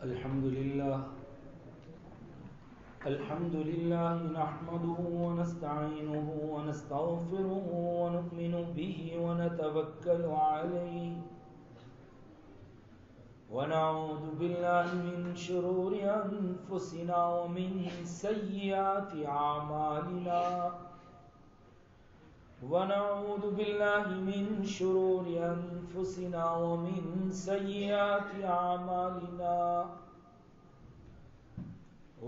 الحمد لله نحمده ونستعينه ونستغفره ونؤمن به ونتوكل عليه ونعوذ بالله من شرور أنفسنا ومن سيئات أعمالنا ونعوذ بالله من شرور أنفسنا ومن سيئات أعمالنا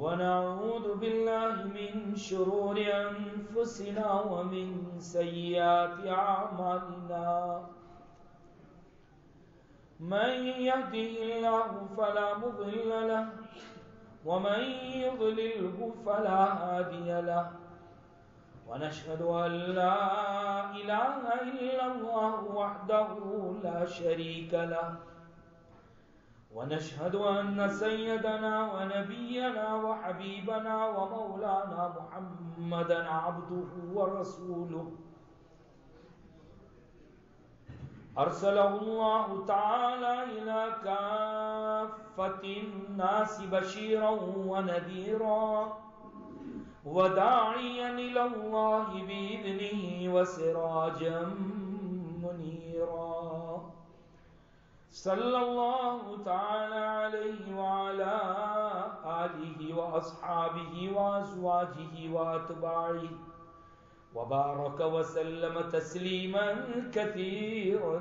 ونعوذ بالله من شرور أنفسنا ومن سيئات أعمالنا من يهده الله فلا مضل له ومن يضلله فلا هادي له ونشهد أن لا إله إلا الله وحده لا شريك له ونشهد أن سيدنا ونبينا وحبيبنا ومولانا محمدا عبده ورسوله أرسله الله تعالى إلى كافة الناس بشيرا ونذيرا وداعيا إلى الله بإذنه وسراجا منيرا صلى الله تعالى عليه وعلى آله وأصحابه وأزواجه وأتباعه وبارك وسلم تسليما كثيرا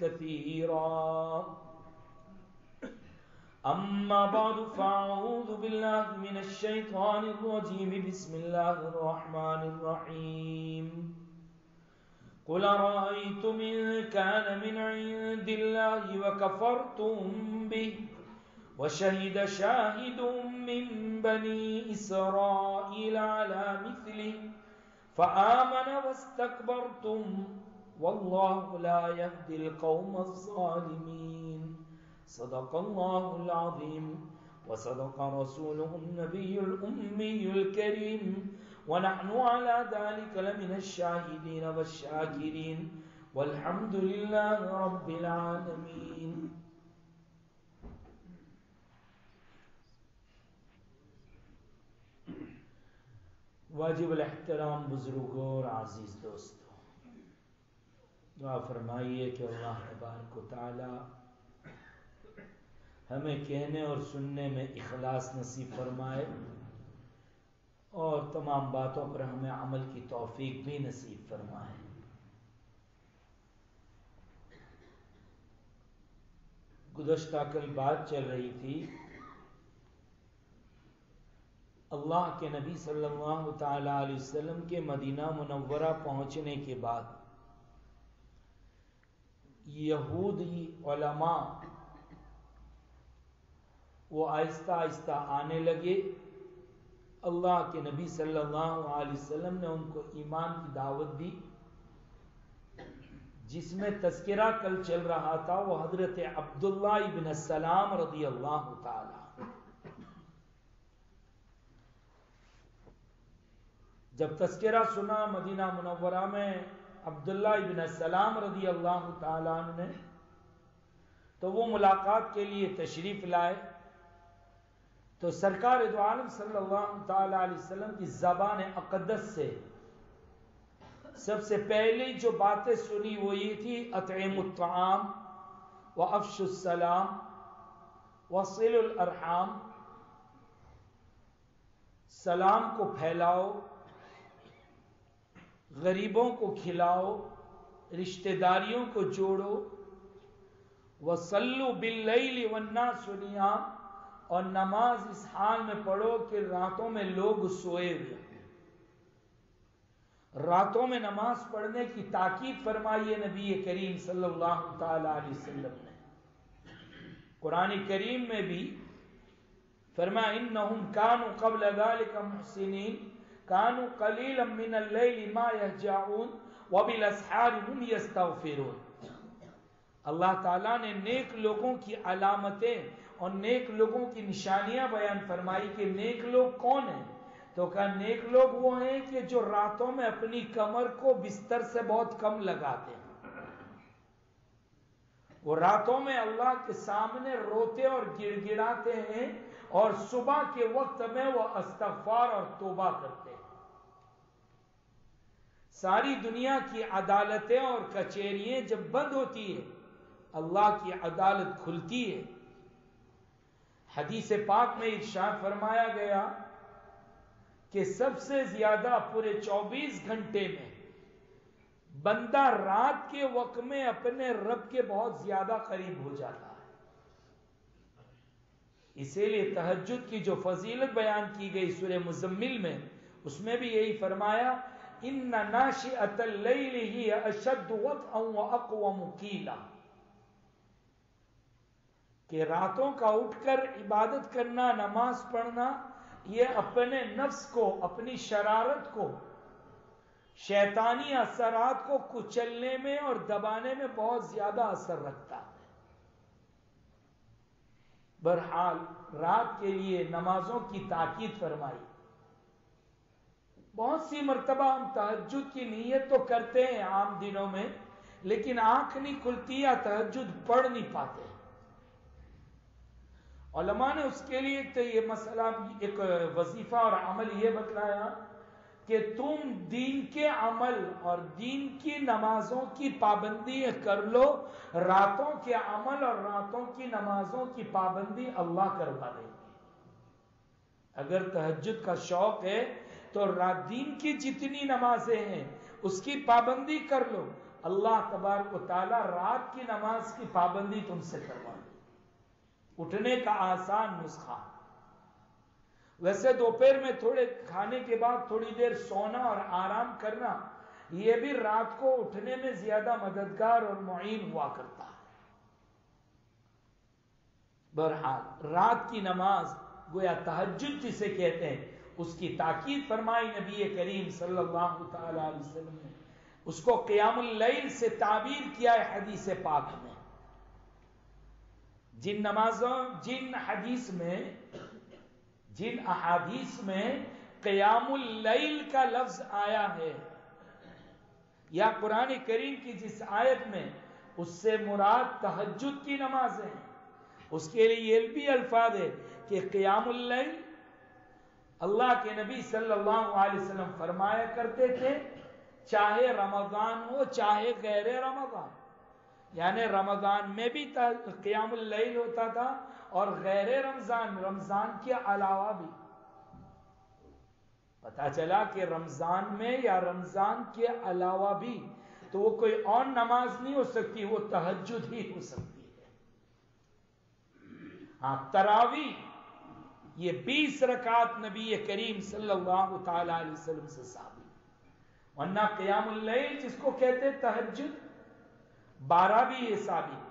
كثيرا أما بعد فأعوذ بالله من الشيطان الرجيم بسم الله الرحمن الرحيم قل أرأيتم إن كان من عند الله وكفرتم به وشهد شاهد من بني إسرائيل على مثله فآمن واستكبرتم والله لا يهدي القوم الظالمين صدق الله العظيم وصدق رسوله النبي الأمي الكريم ونحن على ذلك لمن الشاهدين والشاكرين والحمد لله رب العالمين. واجب الاحترام بزرگوں اور عزیز دوستوں، دعا فرمائیے کہ اللہ تبارک و تعالی ہمیں کہنے اور سننے میں اخلاص نصیب فرمائے اور تمام باتوں پر ہمیں عمل کی توفیق بھی نصیب فرمائے. گزشتہ کل بات چل رہی تھی اللہ کے نبی صلی اللہ تعالی علیہ وسلم کے مدینہ منورہ پہنچنے کے بعد یہودی علماء وہ آہستہ آہستہ آنے لگے. اللہ کے نبی صلی اللہ علیہ وسلم نے ان کو ایمان کی دعوت دی. جس میں تذکرہ کل چل رہا تھا وہ حضرت عبداللہ ابن السلام رضی اللہ تعالی. جب تذکرہ سنا مدینہ منورہ میں عبداللہ ابن السلام رضی اللہ تعالیٰ عنہ نے تو وہ ملاقات کے لیے تشریف لائے. تو سرکار دو عالم صلی اللہ تعالیٰ علیہ وسلم کی زبان اقدس سے سب سے پہلی جو باتیں سنی وہ یہ تھی اطعموا الطعام وافشوا السلام وصلوا الارحام. سلام کو پھیلاؤ، غریبوں کو کھلاؤ، رشتہ داریوں کو جوڑو. وصلوا باللیل والناس نیام، اور نماز اس حال میں پڑھو کہ راتوں میں لوگ سوئے ہوئے. راتوں میں نماز پڑھنے کی تاکید فرمائی ہے نبی کریم صلی اللہ تعالی علیہ وسلم نے. قرآن کریم میں بھی فرمایا انہم کانوا قبل ذلک محسنین کانوا قلیلا من اللیل ما یہجعون وبالاسحار هم یستغفرون. اللہ تعالیٰ نے نیک لوگوں کی علامتیں اور نیک لوگوں کی نشانیاں بیان فرمائی کہ نیک لوگ کون ہیں. تو کہا نیک لوگ وہ ہیں کہ جو راتوں میں اپنی کمر کو بستر سے بہت کم لگاتے ہیں وہ راتوں میں اللہ کے سامنے روتے اور گڑ گڑاتے ہیں اور صبح کے وقت میں وہ استغفار اور توبہ کرتے ہیں. ساری دنیا کی عدالتیں اور کچہریاں جب بند ہوتی ہے اللہ کی عدالت کھلتی ہے. حدیث پاک میں ارشاد فرمایا گیا کہ سب سے زیادہ پورے 24 گھنٹے میں بندہ رات کے وقت میں اپنے رب کے بہت زیادہ قریب ہو جاتا ہے. اسی لیے تہجد کی جو فضیلت بیان کی گئی سورہ مزمل میں، اس میں بھی یہی فرمایا ان ناشئۃ اللیل ہی اشد وطئا واقوم قیلا، کہ راتوں کا اٹھ کر عبادت کرنا، نماز پڑھنا، یہ اپنے نفس کو، اپنی شرارت کو، شیطانی اثرات کو کچلنے میں اور دبانے میں بہت زیادہ اثر رکھتا ہے. بہرحال رات کے لیے نمازوں کی تاکید فرمائی. بہت سی مرتبہ ہم تہجد کی نیت تو کرتے ہیں عام دنوں میں، لیکن آنکھ نہیں کھلتی یا تہجد پڑھ نہیں پاتے. علماء نے اس کے لیے تو یہ مسئلہ، ایک وظیفہ اور عمل یہ بتلایا کہ تم دین کے عمل اور دین کی نمازوں کی پابندی کر لو، راتوں کے عمل اور راتوں کی نمازوں کی پابندی اللہ کروا دیں گے. اگر تہجد کا شوق ہے تو رات دین کی جتنی نمازیں ہیں اس کی پابندی کر لو، اللہ تبارک و تعالی رات کی نماز کی پابندی تم سے کروا دے. اٹھنے کا آسان نسخہ. ویسے دوپہر میں تھوڑے کھانے کے بعد تھوڑی دیر سونا اور آرام کرنا، یہ بھی رات کو اٹھنے میں زیادہ مددگار اور معین ہوا کرتا ہے. بہرحال رات کی نماز گویا تہجد جسے کہتے ہیں، اس کی تاکید فرمائی نبی کریم صلی اللہ تعالی علیہ وسلم نے. اس کو قیام اللیل سے تعبیر کیا ہے حدیث پاک میں. جن نمازوں، جن احادیث میں قیام اللیل کا لفظ آیا ہے، یا قرآن کریم کی جس آیت میں اس سے مراد تہجد کی نمازیں ہیں، اس کے لیے یہ بھی الفاظ ہے کہ قیام اللیل اللہ کے نبی صلی اللہ علیہ وسلم فرمایا کرتے تھے، چاہے رمضان ہو چاہے غیر رمضان. یعنی رمضان میں بھی قیام اللیل ہوتا تھا اور غیر رمضان کے علاوہ بھی. پتا چلا کہ رمضان میں یا رمضان کے علاوہ بھی تو وہ کوئی اور نماز نہیں ہو سکتی، وہ تہجد ہی ہو سکتی ہے. ہاں، تراویح یہ 20 رکعت نبی کریم صلی اللہ تعالی علیہ وسلم سے ثابت. ورنہ قیام اللیل جس کو کہتے تہجد، 12 بھی یہ ثابت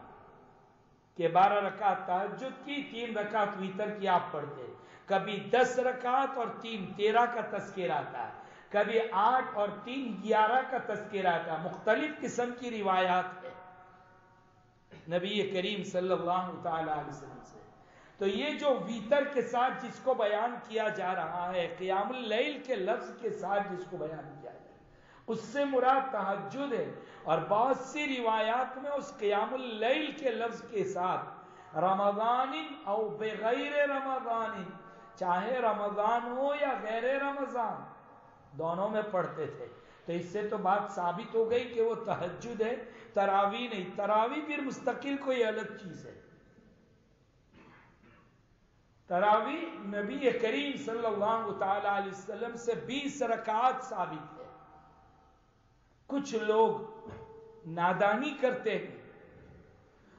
کہ 12 رکعت تہجد کی، 3 رکعت وتر کی آپ پڑھتے. کبھی 10 رکعت اور 3 13 کا تذکرہ آتا ہے، کبھی 8 اور 3 11 کا تذکرہ آتا ہے. مختلف قسم کی روایات ہے نبی کریم صلی اللہ تعالی علیہ وسلم سے. تو یہ جو ویتر کے ساتھ جس کو بیان کیا جا رہا ہے، قیام اللیل کے لفظ کے ساتھ جس کو بیان کیا جا رہا ہے، اس سے مراد تہجد ہے. اور بہت سی روایات میں اس قیام اللیل کے لفظ کے ساتھ رمضان او بغیر رمضان، چاہے رمضان ہو یا غیر رمضان، دونوں میں پڑھتے تھے. تو اس سے تو بات ثابت ہو گئی کہ وہ تہجد ہے، تراویح نہیں. تراویح پھر مستقل کوئی الگ چیز ہے. تراویح نبی کریم صلی اللہ تعالی علیہ وسلم سے 20 رکعات ثابت ہے. کچھ لوگ نادانی کرتے ہیں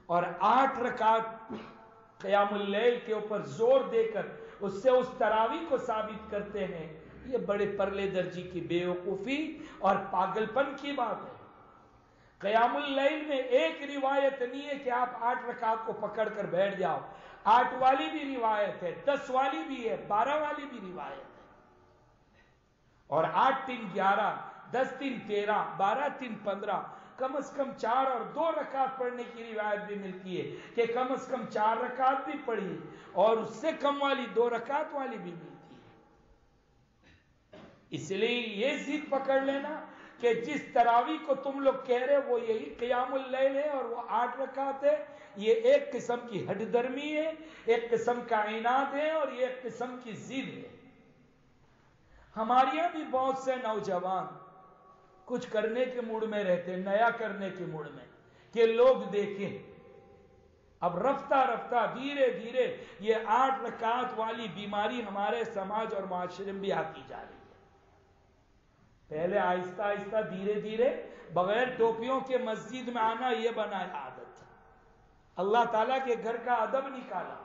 اور 8 رکعت قیام اللیل کے اوپر زور دے کر اس سے اس تراویح کو ثابت کرتے ہیں. یہ بڑے پرلے درجے کی بے وقوفی اور پاگل پن کی بات ہے. قیام اللیل میں ایک روایت نہیں ہے کہ آپ 8 رکعت کو پکڑ کر بیٹھ جاؤ. 8 والی بھی روایت ہے، 10 والی بھی ہے، 12 والی بھی روایت ہے. اور 8 3 11، 10 3 13، 12 3 15، کم از کم 4 اور 2 رکعت پڑھنے کی روایت بھی ملتی ہے کہ کم از کم 4 رکعت بھی پڑھی، اور اس سے کم والی 2 رکعت والی بھی ملتی ہے. اس لیے یہ ضد پکڑ لینا کہ جس تراویح کو تم لوگ کہہ رہے وہ یہی قیام اللیل ہے اور وہ 8 رکعت ہے، یہ ایک قسم کی ہٹ درمی ہے، ایک قسم کا عناد ہے اور یہ ایک قسم کی ضد ہے۔ ہمارے یہاں بھی بہت سے نوجوان کچھ کرنے کے موڈ میں رہتے ہیں، نیا کرنے کے موڈ میں، کہ لوگ دیکھیں۔ اب رفتہ رفتہ دھیرے دھیرے یہ 8 رکعت والی بیماری ہمارے سماج اور معاشرے میں بھی آتی جا رہی ہے۔ پہلے آہستہ آہستہ دھیرے دھیرے بغیر ٹوپیوں کے مسجد میں آنا یہ بنا عادت۔ اللہ تعالیٰ کے گھر کا ادب نکالا،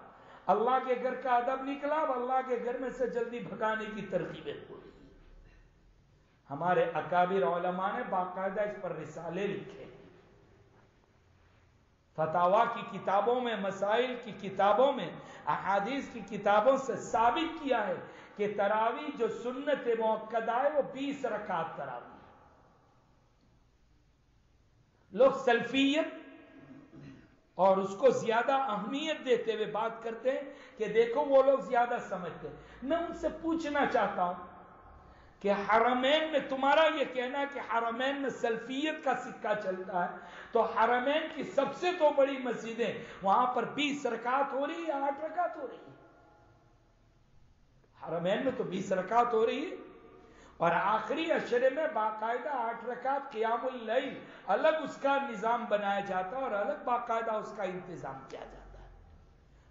اللہ کے گھر کا ادب نکلا، اب اللہ کے گھر میں سے جلدی بھگانے کی ترغیبیں ہو رہی ہیں۔ ہمارے اکابر علماء نے باقاعدہ اس پر رسالے لکھے، فتاوا کی کتابوں میں، مسائل کی کتابوں میں، احادیث کی کتابوں سے ثابت کیا ہے کہ تراویح جو سنت موقدہ ہے وہ 20 رکعت تراویح۔ لوگ سلفیت اور اس کو زیادہ اہمیت دیتے ہوئے بات کرتے ہیں کہ دیکھو وہ لوگ زیادہ سمجھتے ہیں۔ میں ان سے پوچھنا چاہتا ہوں کہ حرمین میں تمہارا یہ کہنا کہ حرمین میں سلفیت کا سکہ چلتا ہے، تو حرمین کی سب سے تو بڑی مسجدیں وہاں پر 20 رکعت ہو رہی ہے یا 8 رکعت ہو رہی ہے؟ حرمین میں تو 20 رکعت ہو رہی ہے، اور آخری عشرے میں باقاعدہ 8 رکعت قیام اللیل، الگ اس کا نظام بنایا جاتا ہے اور الگ باقاعدہ اس کا انتظام کیا جاتا ہے۔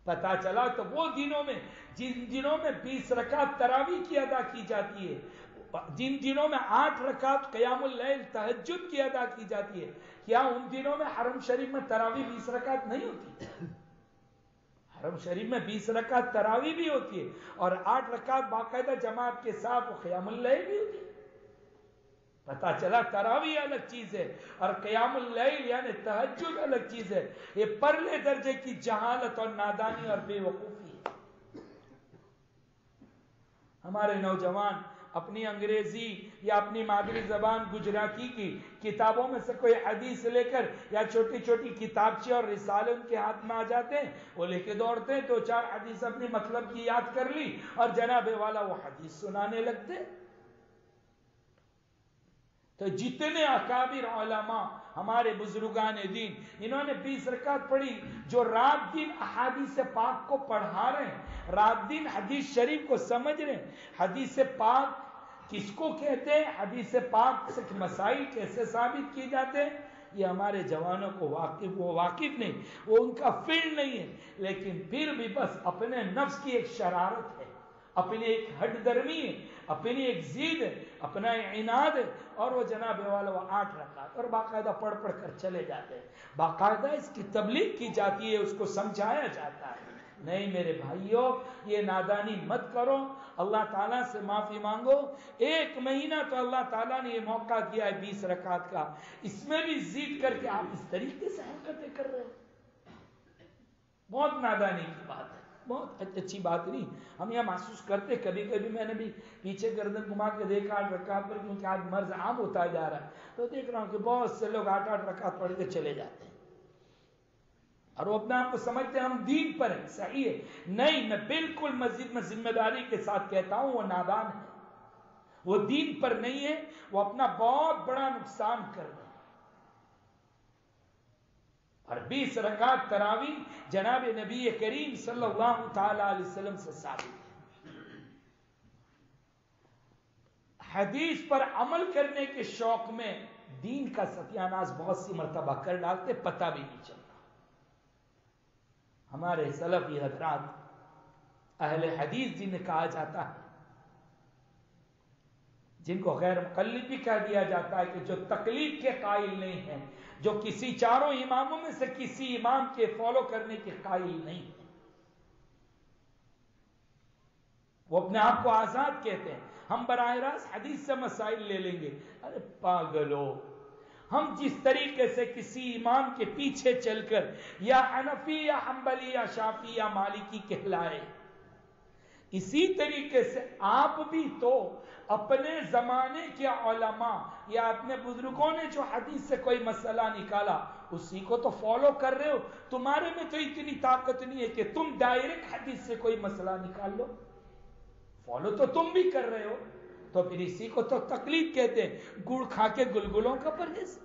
پتا چلا تو وہ دنوں میں جن دنوں میں 20 رکعت تراویح کی ادا کی جاتی ہے، جن دنوں میں 8 رکعت قیام اللیل تہجد کی ادا کی جاتی ہے، کیا ان دنوں میں حرم شریف میں تراویح 20 رکعت نہیں ہوتی؟ حرم شریف میں 20 رکعت تراویح بھی ہوتی ہے اور 8 رکعت باقاعدہ جماعت کے ساتھ وہ قیام اللیل بھی ہوتی ہے۔ پتا چلا تراویح الگ چیز ہے اور قیام اللیل یعنی تہجد الگ چیز ہے۔ یہ پرلے درجے کی جہالت اور نادانی اور بے وقوفی ہے۔ ہمارے نوجوان اپنی انگریزی یا اپنی مادری زبان گجراتی کی کتابوں میں سے کوئی حدیث لے کر یا چھوٹی چھوٹی کتابچے اور رسالے ان کے ہاتھ میں آ جاتے ہیں، وہ لے کے دوڑتے ہیں، 2-4 حدیث اپنی مطلب کی یاد کر لی اور جناب والا وہ حدیث سنانے لگتے۔ تو جتنے اکابر علماء ہمارے بزرگان دین انہوں نے 20 رکعت پڑھی، جو رات دن احادیث پاک کو پڑھا رہے ہیں، رات دن حدیث شریف کو سمجھ رہے ہیں، حدیث پاک کس کو کہتے ہیں، حدیث پاک سے مسائل کیسے ثابت کی جاتے ہیں، یہ ہمارے جوانوں کو واقف نہیں، وہ ان کا فیلڈ نہیں ہے، لیکن پھر بھی بس اپنے نفس کی ایک شرارت ہے، اپنی ایک ہٹ درمی ہے، اپنی ایک ضد ہے، اپنا عناد ہے، اور وہ جناب والا وہ 8 رکعت اور باقاعدہ پڑھ پڑھ کر چلے جاتے ہیں۔ باقاعدہ اس کی تبلیغ کی جاتی ہے، اس کو سمجھایا جاتا ہے۔ نہیں میرے بھائیوں، یہ نادانی مت کرو، اللہ تعالیٰ سے معافی مانگو۔ 1 مہینہ تو اللہ تعالیٰ نے یہ موقع دیا ہے 20 رکعت کا، اس میں بھی ضد کر کے آپ اس طریقے سے حرکتیں کر رہے ہو، بہت نادانی کی بات ہے، بہت اچھی بات نہیں۔ ہم یہ محسوس کرتے، کبھی کبھی میں نے بھی پیچھے گردن گھما کے دیکھا 8 رکعت پر، کیونکہ آج مرض عام ہوتا جا رہا ہے، تو دیکھ رہا ہوں کہ بہت سے لوگ 8 رکعت پڑھ کے چلے جاتے ہیں اور وہ اپنے آپ کو سمجھتے ہیں ہم دین پر ہیں۔ صحیح ہے، نہیں، میں بالکل مسجد میں ذمہ داری کے ساتھ کہتا ہوں وہ نادان ہے، وہ دین پر نہیں ہے، وہ اپنا بہت بڑا نقصان کر رہے ہیں۔ اور 20 رکعت تراویح جناب نبی کریم صلی اللہ تعالی علیہ وسلم سے ثابت ہے۔ حدیث پر عمل کرنے کے شوق میں دین کا ستیاناز بہت سی مرتبہ کر ڈالتے، پتہ بھی نہیں چلتا۔ ہمارے سلفی حضرات اہل حدیث جنہیں کہا جاتا ہے، جن کو غیر مقلد بھی کہہ دیا جاتا ہے، کہ جو تقلید کے قائل نہیں ہیں، جو کسی 4 اماموں میں سے کسی امام کے فالو کرنے کے قائل نہیں ہیں، وہ اپنے آپ کو آزاد کہتے ہیں، ہم براہ راست حدیث سے مسائل لے لیں گے۔ ارے پاگلو، ہم جس طریقے سے کسی امام کے پیچھے چل کر یا حنفی یا حنبلی یا شافعی یا مالکی کہلائے، اسی طریقے سے آپ بھی تو اپنے زمانے کے علماء یا اپنے بزرگوں نے جو حدیث سے کوئی مسئلہ نکالا اسی کو تو فالو کر رہے ہو۔ تمہارے میں تو اتنی طاقت نہیں ہے کہ تم ڈائریکٹ حدیث سے کوئی مسئلہ نکال لو، فالو تو تم بھی کر رہے ہو، تو پھر اسی کو تو تقلید کہتے ہیں، گڑ کھا کے گلگلوں کا پرہیز۔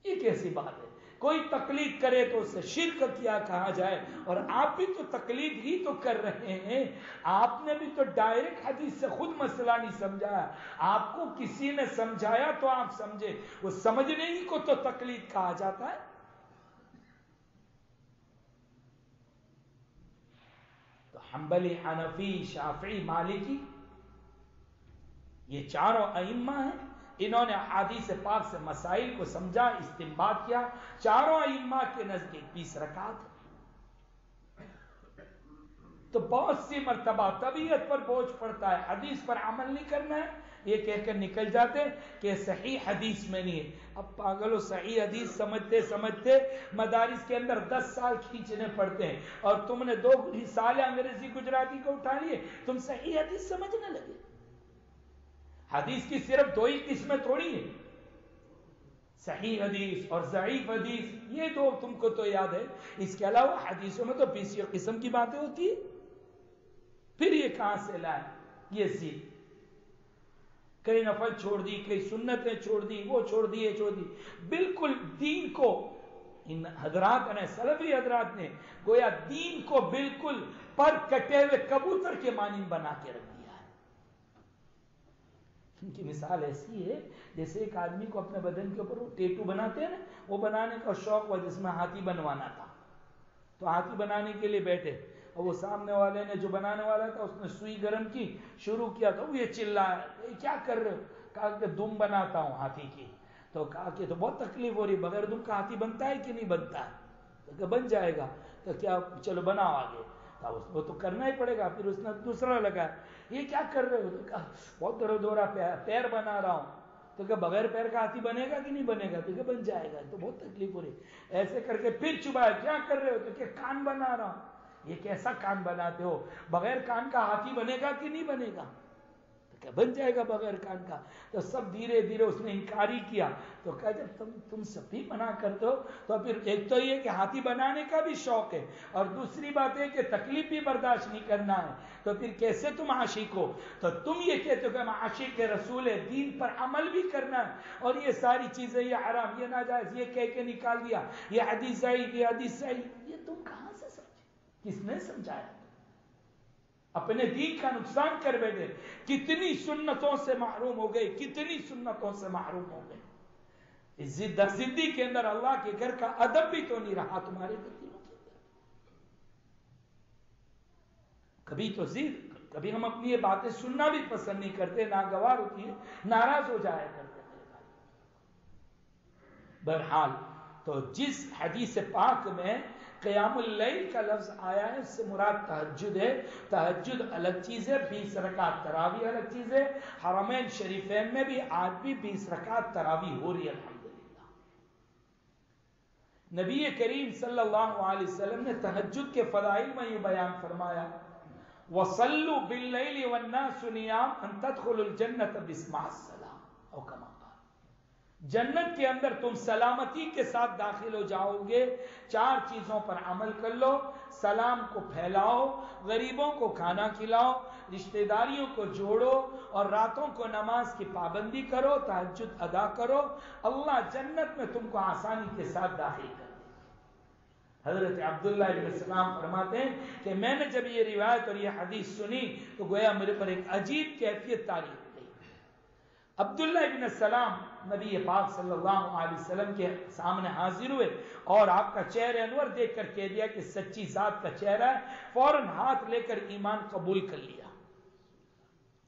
یہ کیسی بات ہے؟ کوئی تقلید کرے تو اسے شرک کیا کہا جائے، اور آپ بھی تو تقلید ہی تو کر رہے ہیں۔ آپ نے بھی تو ڈائریکٹ حدیث سے خود مسئلہ نہیں سمجھایا، آپ کو کسی نے سمجھایا تو آپ سمجھے، وہ سمجھنے ہی کو تو تقلید کہا جاتا ہے۔ تو حنبلی، حنفی، شافعی، مالکی، یہ چاروں ائمہ ہیں، انہوں نے احادیث پاک سے مسائل کو سمجھا، استنباط کیا۔ چاروں ائمہ کے نزدیک 20 رکعت ہے۔ تو بہت سی مرتبہ طبیعت پر بوجھ پڑتا ہے، حدیث پر عمل نہیں کرنا ہے، یہ کہہ کر نکل جاتے کہ صحیح حدیث میں نہیں ہے۔ اب پاگلو، صحیح حدیث سمجھتے سمجھتے مدارس کے اندر 10 سال کھینچنے پڑتے ہیں، اور تم نے 2 سال انگریزی گجراتی کو اٹھا لیے، تم صحیح حدیث سمجھنے لگے۔ حدیث کی صرف 2 ہی قسمیں تھوڑی ہیں، صحیح حدیث اور ضعیف حدیث، یہ 2 تم کو تو یاد ہے، اس کے علاوہ حدیثوں میں تو 20 قسم کی باتیں ہوتی ہیں۔ پھر یہ کہاں سے لائے یہ ضد؟ کئی نفل چھوڑ دی، کئی سنتیں چھوڑ دی، وہ چھوڑ دی، یہ چھوڑ دی، بالکل دین کو ان حضرات نے، سلفی حضرات نے گویا دین کو بالکل پر کٹے ہوئے کبوتر کے مانند بنا کے رکھ دیا ہے۔ ان کی مثال ایسی ہے جیسے ایک آدمی کو اپنے بدن کے اوپر وہ ٹیٹو بناتے ہیں نا، وہ بنانے کا شوق ہوا جس میں ہاتھی بنوانا تھا، تو ہاتھی بنانے کے لیے بیٹھے، اور وہ سامنے والے نے جو بنانے والا تھا اس نے سوئی گرم کی، شروع کیا، تو وہ یہ چلایا، یہ کیا کر رہے ہو؟ کہا کہ دم بناتا ہوں ہاتھی کی۔ تو کہا کہ تو بہت تکلیف ہو رہی، بغیر دم کا ہاتھی بنتا ہے کہ نہیں بنتا ہے؟ تو کہ بن جائے گا۔ تو کیا چلو بناؤ آگے، وہ تو کرنا ہی پڑے گا۔ پھر اس نے دوسرا لگا، یہ کیا کر رہے ہو؟ تو کہا بہت درد ہو رہا، پیر بنا رہا ہوں۔ تو کہ بغیر پیر کا ہاتھی بنے گا کہ نہیں بنے گا؟ تو کہ بن جائے گا، تو بہت تکلیف ہو رہی۔ ایسے کر کے پھر چبایا، کیا کر رہے ہو؟ تو کہ کان بنا رہا ہوں۔ یہ کیسا کان بناتے ہو؟ بغیر کان کا ہاتھی بنے گا کہ نہیں بنے گا؟ تو کہ بن جائے گا بغیر کان کا۔ تو سب دھیرے دھیرے اس نے انکاری کیا۔ تو کہا جب تم سب بھی منع کرتے ہو تو پھر ایک تو یہ کہ ہاتھی بنانے کا بھی شوق ہے، اور دوسری بات ہے کہ تکلیف بھی برداشت نہیں کرنا ہے، تو پھر کیسے تم عاشق ہو؟ تو تم یہ کہتے ہو کہ ہم عاشق رسول ہے، دین پر عمل بھی کرنا ہے، اور یہ ساری چیزیں، یہ حرام، یہ ناجائز، یہ کہہ کے نکال دیا، یہ حدیث ضعیف، یہ حدیث صحیح، یہ تم کہاں سے سمجھے؟ کس نے سمجھایا؟ اپنے دین کا نقصان کر بیٹھے، کتنی سنتوں سے محروم ہو گئے، کتنی سنتوں سے محروم ہو گئے۔ زدی کے اندر اللہ کے گھر کا ادب بھی تو نہیں رہا تمہارے دلوں کے اندر۔ کبھی تو ضد، کبھی ہم اپنی یہ باتیں سننا بھی پسند نہیں کرتے، ناگوار ہوتی ہے، ناراض ہو جایا کرتے میرے بھائی۔ بہرحال تو جس حدیث پاک میں قیام اللیل کا لفظ آیا ہے، اس سے مراد تہجد ہے۔ تہجد الگ چیز ہے، 20 رکعت تراویح الگ چیز ہے۔ حرمین شریفین میں بھی آج بھی 20 رکعت تراویح ہو رہی ہے الحمدللہ۔ نبی کریم صلی اللہ علیہ وسلم نے تہجد کے فضائل میں یہ بیان فرمایا، وَصَلُّوا بِاللَّيْلِ وَالنَّاسُ نِيَامٌ أَن تَدْخُلُوا الْجَنَّةَ بِاسْمِ السَّلَامِ، او کما قال۔ جنت کے اندر تم سلامتی کے ساتھ داخل ہو جاؤ گے، 4 چیزوں پر عمل کر لو، سلام کو پھیلاؤ، غریبوں کو کھانا کھلاؤ، رشتہ داریوں کو جوڑو، اور راتوں کو نماز کی پابندی کرو، تہجد ادا کرو، اللہ جنت میں تم کو آسانی کے ساتھ داخل کر دے۔ حضرت عبداللہ بن سلام فرماتے ہیں کہ میں نے جب یہ روایت اور یہ حدیث سنی تو گویا میرے پر ایک عجیب کیفیت طاری ہو گئی۔ عبداللہ بن سلام نبی پاک صلی اللہ علیہ وسلم کے سامنے حاضر ہوئے، اور آپ کا چہرہ انور دیکھ کر کہہ دیا کہ سچی ذات کا چہرہ ہے، فوراً ہاتھ لے کر ایمان قبول کر لیا،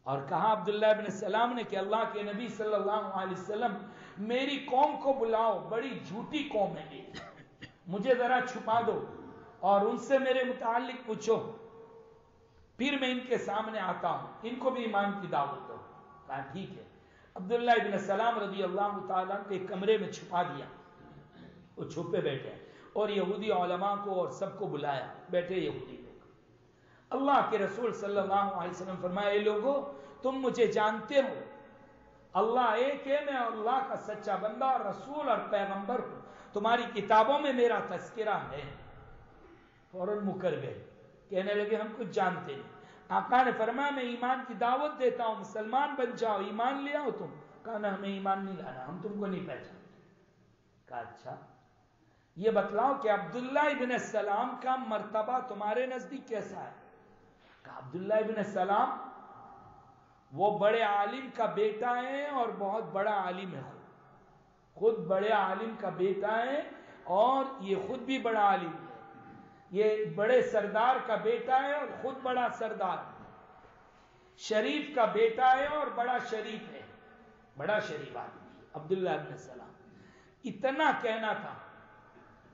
اور کہا عبداللہ بن سلام نے کہ اللہ کے نبی صلی اللہ علیہ وسلم میری قوم کو بلاؤ، بڑی جھوٹی قوم ہے میری، مجھے ذرا چھپا دو اور ان سے میرے متعلق پوچھو، پھر میں ان کے سامنے آتا ہوں، ان کو بھی ایمان کی دعوت دو۔ کہا ٹھیک ہے۔ عبداللہ ابن سلام رضی اللہ تعالیٰ کے ایک کمرے میں چھپا دیا، وہ چھپے بیٹھے، اور یہودی علماء کو اور سب کو بلایا، بیٹھے یہودی لوگ۔ اللہ کے رسول صلی اللہ علیہ وسلم فرمایا، اے لوگو تم مجھے جانتے ہو، اللہ ایک ہے، میں اللہ کا سچا بندہ اور رسول اور پیغمبر ہوں، تمہاری کتابوں میں میرا تذکرہ ہے۔ فوراً مکر گئے، کہنے لگے ہم کچھ جانتے نہیں۔ آقا نے فرمایا میں ایمان کی دعوت دیتا ہوں، مسلمان بن جاؤ، ایمان لے آؤ تم۔ کہا نہ ہمیں ایمان نہیں لانا، ہم تم کو نہیں پہچانتے۔ کہا اچھا یہ بتلاؤ کہ عبداللہ ابن السلام کا مرتبہ تمہارے نزدیک کیسا ہے؟ کہا عبداللہ ابن السلام وہ بڑے عالم کا بیٹا ہے اور بہت بڑا عالم ہے، خود بڑے عالم کا بیٹا ہے اور یہ خود بھی بڑا عالم ہے، یہ بڑے سردار کا بیٹا ہے اور خود بڑا سردار ہے، شریف کا بیٹا ہے اور بڑا شریف ہے، بڑا شریف آدمی ہے عبداللہ ابن السلام۔ اتنا کہنا تھا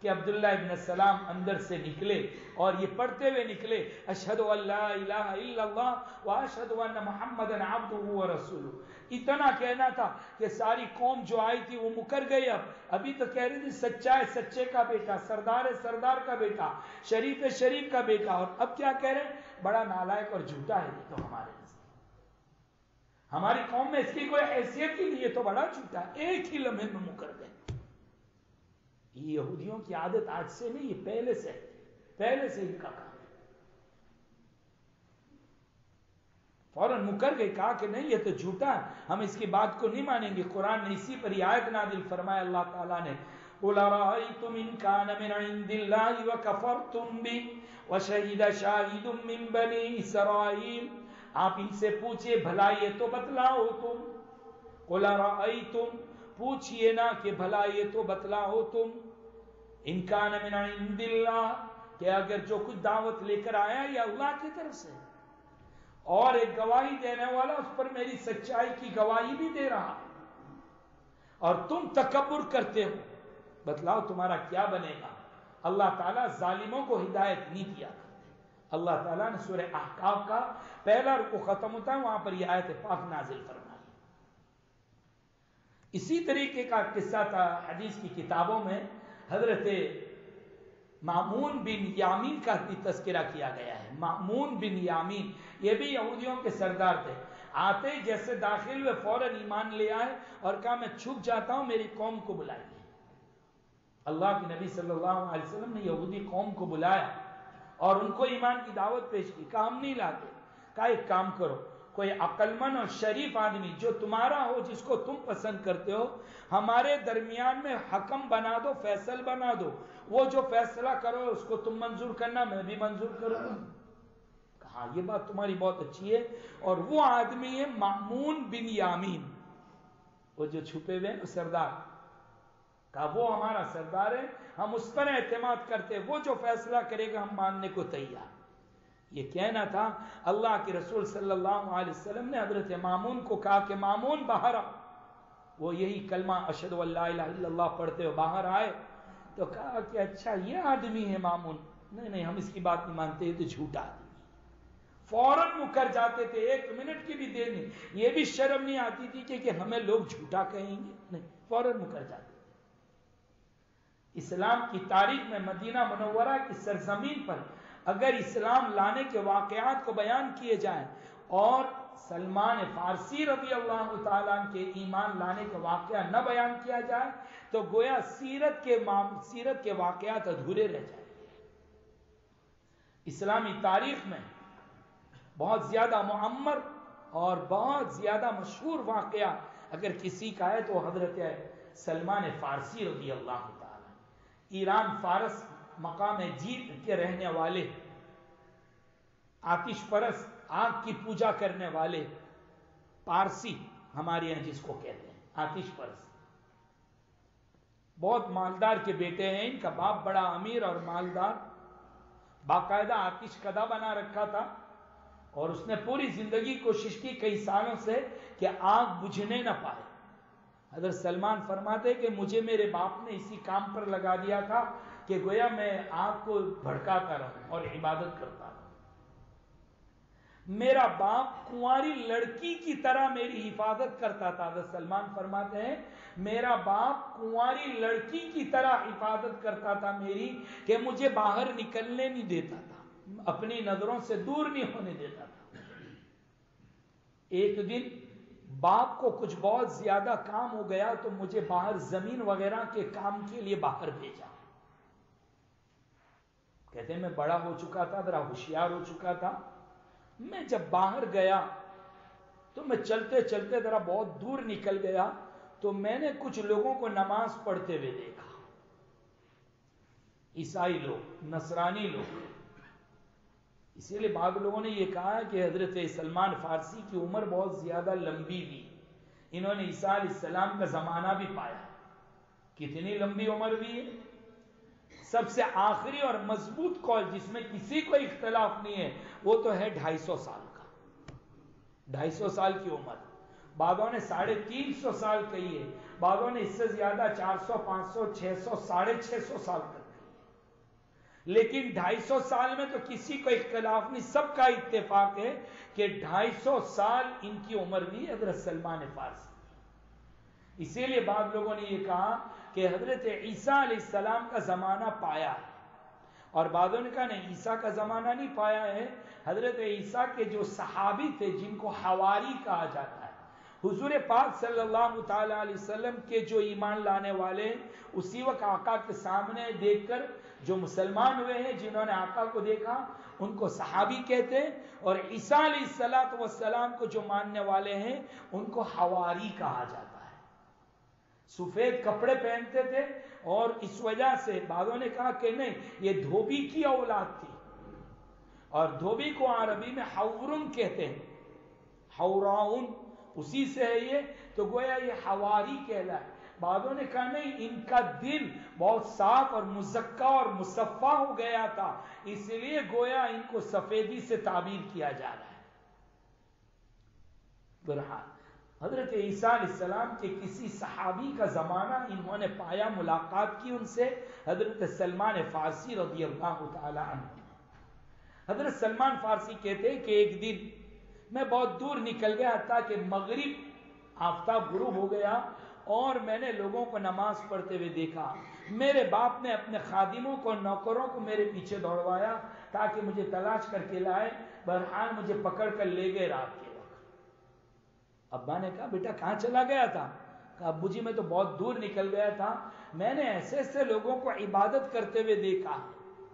کہ عبداللہ ابن السلام اندر سے نکلے اور یہ پڑھتے ہوئے نکلے، اشہد ان لا الہ الا اللہ واشہد ان محمدًا عبدہ ورسولہ۔ اتنا کہنا تھا کہ ساری قوم جو آئی تھی وہ مکر گئی۔ ابھی تو کہہ رہی تھی سچا ہے سچے کا بیٹا، سردار ہے سردار کا بیٹا، شریف ہے شریف کا بیٹا، اور اب کیا کہہ رہے ہیں؟ بڑا نالائق اور جھوٹا ہے یہ تو ہمارے نزدیک، ہماری قوم میں اس کی کوئی حیثیت ہی نہیں، یہ تو بڑا جھوٹا ہے۔ ایک ہی لمحے میں مکر گئے۔ یہ یہودیوں کی عادت آج سے نہیں، یہ پہلے سے ان کا کام ہے۔ فوراً مکر گئے، کہا کہ نہیں یہ تو جھوٹا ہے، ہم اس کی بات کو نہیں مانیں گے۔ قرآن نے اسی پر یہ آیت نازل فرمایا، اللہ تعالیٰ نے قُلْ أَرَأَيْتُمْ إِنْ كَانَ مِنْ عِنْدِ اللَّهِ وَكَفَرْتُمْ بِهِ وَشَهِدَ شَاهِدٌ مِّن بَنِي إِسْرَائِيلَ، آپ ان سے پوچھئے بھلا یہ تو بتلاؤ تم، قُلْ أَرَأَيْتُمْ پوچھئے نا کہ بھلا یہ تو بتلاؤ تم، ان کان من عند اللہ کہ اگر جو کچھ دعوت لے کر آیا یہ اللہ کی طرف سے، اور ایک گواہی دینے والا اس پر میری سچائی کی گواہی بھی دے رہا، اور تم تکبر کرتے ہو، بتلاؤ تمہارا کیا بنے گا۔ اللہ تعالیٰ ظالموں کو ہدایت نہیں دیا کرتے۔ اللہ تعالیٰ نے سورہ احقاف کا پہلا رکوع ختم ہوتا ہے وہاں پر یہ آیت پاک نازل فرمائی۔ اسی طریقے کا قصہ تھا حدیث کی کتابوں میں، حضرت مامون بن یامین کا بھی تذکرہ کیا گیا ہے۔ مامون بن یامین یہ بھی یہودیوں کے سردار تھے، آتے ہی جیسے داخل ہوئے فوراً ایمان لے آئے اور کہا میں چھپ جاتا ہوں، میری قوم کو بلائیے۔ اللہ کے نبی صلی اللہ علیہ وسلم نے یہودی قوم کو بلایا اور ان کو ایمان کی دعوت پیش کی، کہا ہم نہیں لاتے۔ کہا ایک کام کرو، کوئی عقلمند اور شریف آدمی جو تمہارا ہو، جس کو تم پسند کرتے ہو، ہمارے درمیان میں حکم بنا دو، فیصل بنا دو، وہ جو فیصلہ کرو اس کو تم منظور کرنا، میں بھی منظور کروں گا۔ کہا یہ بات تمہاری بہت اچھی ہے، اور وہ آدمی ہے مامون بن یامین، وہ جو چھپے ہوئے ہیں سردار۔ کہا وہ ہمارا سردار ہے، ہم اس پر اعتماد کرتے، وہ جو فیصلہ کرے گا ہم ماننے کو تیار۔ یہ کہنا تھا، اللہ کے رسول صلی اللہ علیہ وسلم نے حضرت مامون کو کہا کہ مامون باہر آ۔ وہ یہی کلمہ اشہد ان لا الہ الا اللہ پڑھتے ہوئے باہر آئے تو کہا کہ اچھا یہ آدمی ہے مامون، نہیں ہم اس کی بات نہیں مانتے، یہ تو جھوٹا آدمی۔ فوراً مکر جاتے تھے، ایک منٹ کی بھی دیر نہیں، یہ بھی شرم نہیں آتی تھی کہ ہمیں لوگ جھوٹا کہیں گے، نہیں، فوراً مکر جاتے تھے۔ اسلام کی تاریخ میں مدینہ منورہ کی سرزمین پر اگر اسلام لانے کے واقعات کو بیان کیے جائیں اور سلمان فارسی رضی اللہ تعالیٰ کے ایمان لانے کا واقعہ نہ بیان کیا جائے تو گویا سیرت کے واقعات ادھورے رہ جائیں گے۔ اسلامی تاریخ میں بہت زیادہ معمر اور بہت زیادہ مشہور واقعہ اگر کسی کا ہے تو حضرت سلمان فارسی رضی اللہ تعالیٰ، ایران فارس مقام جیت کے رہنے والے، آتش پرست، آگ کی پوجا کرنے والے، پارسی ہمارے یہاں جس کو کہتے ہیں آتش پرست، بہت مالدار کے بیٹے ہیں، ان کا باپ بڑا امیر اور مالدار، باقاعدہ آتش کدا بنا رکھا تھا، اور اس نے پوری زندگی کوشش کی کئی سالوں سے کہ آگ بجھنے نہ پائے۔ حضرت سلمان فرماتے کہ مجھے میرے باپ نے اسی کام پر لگا دیا تھا کہ گویا میں آگ کو بھڑکاتا رہوں اور عبادت کرتا رہوں۔ میرا باپ کنواری لڑکی کی طرح میری حفاظت کرتا تھا۔ حضرت سلمان فرماتے ہیں میرا باپ کنواری لڑکی کی طرح حفاظت کرتا تھا میری، کہ مجھے باہر نکلنے نہیں دیتا تھا، اپنی نظروں سے دور نہیں ہونے دیتا تھا۔ ایک دن باپ کو کچھ بہت زیادہ کام ہو گیا تو مجھے باہر زمین وغیرہ کے کام کے لیے باہر بھیجا۔ کہتے ہیں میں بڑا ہو چکا تھا، ذرا ہوشیار ہو چکا تھا، میں جب باہر گیا تو میں چلتے چلتے ذرا بہت دور نکل گیا تو میں نے کچھ لوگوں کو نماز پڑھتے ہوئے دیکھا، عیسائی لوگ، نصرانی لوگ۔ اسی لیے بعض لوگوں نے یہ کہا ہے کہ حضرت سلمان فارسی کی عمر بہت زیادہ لمبی بھی، انہوں نے عیسیٰ علیہ السلام کا زمانہ بھی پایا۔ کتنی لمبی عمر بھی ہے۔ سب سے آخری اور مضبوط قول جس میں کسی کو اختلاف نہیں ہے وہ تو ہے 250 سال کا، 250 سال کی عمر۔ بعضوں نے 350 سال کہی ہے، بعضوں نے اس سے زیادہ 400 500 600 650 سال تک کہی ہے، لیکن 250 سال میں تو کسی کو اختلاف نہیں، سب کا اتفاق ہے کہ 250 سال ان کی عمر بھی حضرت سلمان فارسی۔ اسی لیے بعض لوگوں نے یہ کہا کہ حضرت عیسیٰ علیہ السلام کا زمانہ پایا ہے، اور بعضوں نے کہا نہیں، عیسیٰ کا زمانہ نہیں پایا ہے، حضرت عیسیٰ کے جو صحابی تھے جن کو حواری کہا جاتا ہے، حضور پاک صلی اللہ تعالی علیہ وسلم کے جو ایمان لانے والے اسی وقت آقا کے سامنے دیکھ کر جو مسلمان ہوئے ہیں، جنہوں نے آقا کو دیکھا ان کو صحابی کہتے ہیں، اور عیسیٰ علیہ السلام کو جو ماننے والے ہیں ان کو حواری کہا جاتا ہے۔ سفید کپڑے پہنتے تھے، اور اس وجہ سے بعضوں نے کہا کہ نہیں، یہ دھوبی کی اولاد تھی، اور دھوبی کو عربی میں حورن کہتے ہیں، حوراؤن اسی سے ہے یہ، تو گویا یہ حواری کہلائے۔ بعضوں نے کہا نہیں، ان کا دل بہت صاف اور مزکا اور مصفا ہو گیا تھا، اس لیے گویا ان کو سفیدی سے تعبیر کیا جا رہا ہے۔ برحال حضرت عیسیٰ علیہ السلام کے کسی صحابی کا زمانہ انہوں نے پایا، ملاقات کی ان سے، حضرت سلمان فارسی رضی اللہ تعالی عنہ۔ حضرت سلمان فارسی کہتے ہیں کہ ایک دن میں بہت دور نکل گیا تاکہ مغرب آفتاب غروب ہو گیا، اور میں نے لوگوں کو نماز پڑھتے ہوئے دیکھا۔ میرے باپ نے اپنے خادموں کو، نوکروں کو میرے پیچھے دوڑوایا تاکہ مجھے تلاش کر کے لائے، بہرحال مجھے پکڑ کر لے گئے رات کے وقت۔ ابا نے کہا بیٹا کہاں چلا گیا تھا؟ کہا ابو جی میں تو بہت دور نکل گیا تھا، میں نے ایسے ایسے لوگوں کو عبادت کرتے ہوئے دیکھا۔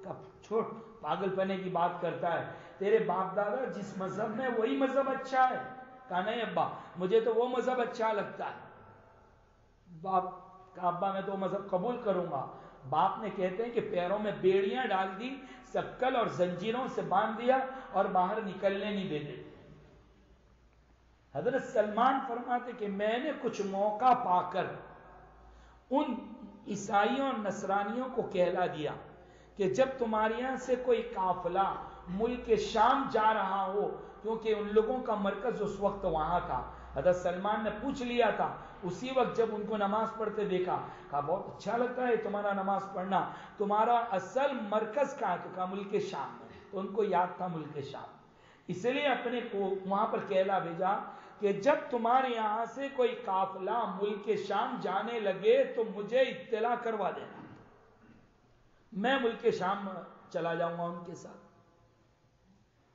کہا چھوڑ، پاگل پنے کی بات کرتا ہے، تیرے باپ دادا جس مذہب میں وہی مذہب اچھا ہے۔ کہا نہیں ابا، مجھے تو وہ مذہب اچھا لگتا ہے۔ باپ کہا ابا میں تو وہ مذہب قبول کروں گا۔ باپ نے کہتے ہیں کہ پیروں میں بیڑیاں ڈال دی، سکل اور زنجیروں سے باندھ دیا، اور باہر نکلنے نہیں دیتے۔ حضرت سلمان فرماتے کہ میں نے کچھ موقع پا کر ان عیسائیوں اور نصرانیوں کو کہلا دیا کہ جب تمہارے یہاں سے کوئی قافلہ ملک شام جا رہا ہو، کیونکہ ان لوگوں کا مرکز اس وقت وہاں تھا۔ حضرت سلمان نے پوچھ لیا تھا اسی وقت جب ان کو نماز پڑھتے دیکھا، کہا بہت اچھا لگتا ہے تمہارا نماز پڑھنا، تمہارا اصل مرکز کہاں ہے؟ تو کہا ملک شام میں۔ تو ان کو یاد تھا ملک شام، اس لیے اپنے کو وہاں پر کہلا بھیجا کہ جب تمہارے یہاں سے کوئی قافلہ ملک شام جانے لگے تو مجھے اطلاع کروا دینا، میں ملک شام چلا جاؤں گا ان کے ساتھ۔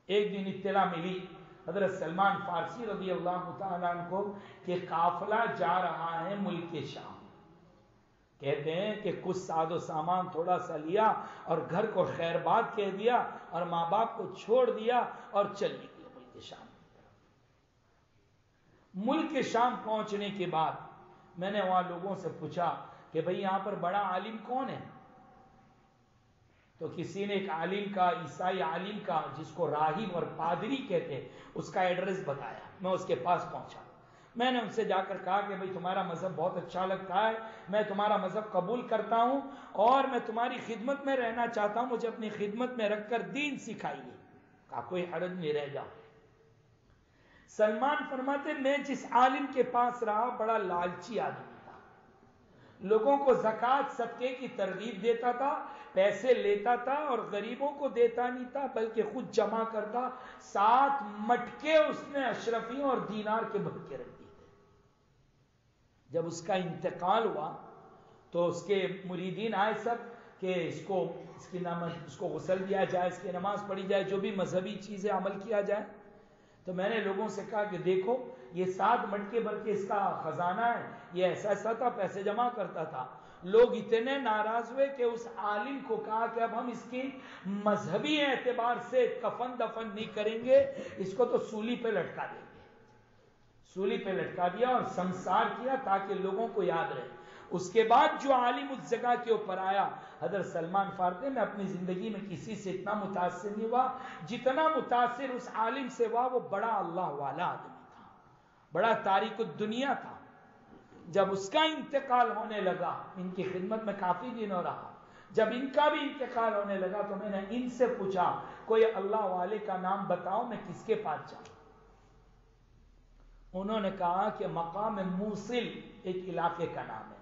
ایک دن اطلاع ملی حضرت سلمان فارسی رضی اللہ تعالیٰ عنہ کو کہ قافلہ جا رہا ہے ملک شام۔ کہتے ہیں کہ کچھ ساز و سامان تھوڑا سا لیا اور گھر کو خیر باد کہہ دیا اور ماں باپ کو چھوڑ دیا اور چل نکلے ملک شام۔ ملک شام پہنچنے کے بعد میں نے وہاں لوگوں سے پوچھا کہ بھئی یہاں پر بڑا عالم کون ہے؟ تو کسی نے ایک عالم کا، عیسائی عالم کا جس کو راہب اور پادری کہتے ہیں، اس کا ایڈریس بتایا۔ میں اس کے پاس پہنچا، میں نے ان سے جا کر کہا کہ بھئی تمہارا مذہب بہت اچھا لگتا ہے، میں تمہارا مذہب قبول کرتا ہوں اور میں تمہاری خدمت میں رہنا چاہتا ہوں، مجھے اپنی خدمت میں رکھ کر دین سکھائیے۔ کہا کوئی حرج نہیں، رہ جاؤ۔ سلمان فرماتے میں جس عالم کے پاس رہا بڑا لالچی آدمی تھا، لوگوں کو زکوٰۃ صدقے کی ترغیب دیتا تھا، پیسے لیتا تھا اور غریبوں کو دیتا نہیں تھا بلکہ خود جمع کرتا۔ 7 مٹکے اس نے اشرفیوں اور دینار کے بھر کے رکھ دیے تھے۔ جب اس کا انتقال ہوا تو اس کے مریدین آئے سب کہ اس کو غسل دیا جائے، اس کی نماز پڑھی جائے، جو بھی مذہبی چیزیں عمل کیا جائے۔ تو میں نے لوگوں سے کہا کہ دیکھو یہ 7 مٹکے بلکہ اس کا خزانہ ہے، یہ ایسا ایسا تھا، پیسے جمع کرتا تھا۔ لوگ اتنے ناراض ہوئے کہ اس عالم کو کہا کہ اب ہم اس کی مذہبی اعتبار سے کفن دفن نہیں کریں گے، اس کو تو سولی پہ لٹکا دیں گے۔ سولی پہ لٹکا دیا اور سنسار کیا تاکہ لوگوں کو یاد رہے۔ اس کے بعد جو عالم اس جگہ کے اوپر آیا، حضرت سلمان فارسی، میں اپنی زندگی میں کسی سے اتنا متاثر نہیں ہوا جتنا متاثر اس عالم سے ہوا۔ وہ بڑا اللہ والا آدمی تھا، بڑا تاریک الدنیا تھا۔ جب اس کا انتقال ہونے لگا، ان کی خدمت میں کافی دنوں رہا، جب ان کا بھی انتقال ہونے لگا تو میں نے ان سے پوچھا کوئی اللہ والے کا نام بتاؤ، میں کس کے پاس جاؤں؟ انہوں نے کہا کہ مقام موصل ایک علاقے کا نام ہے،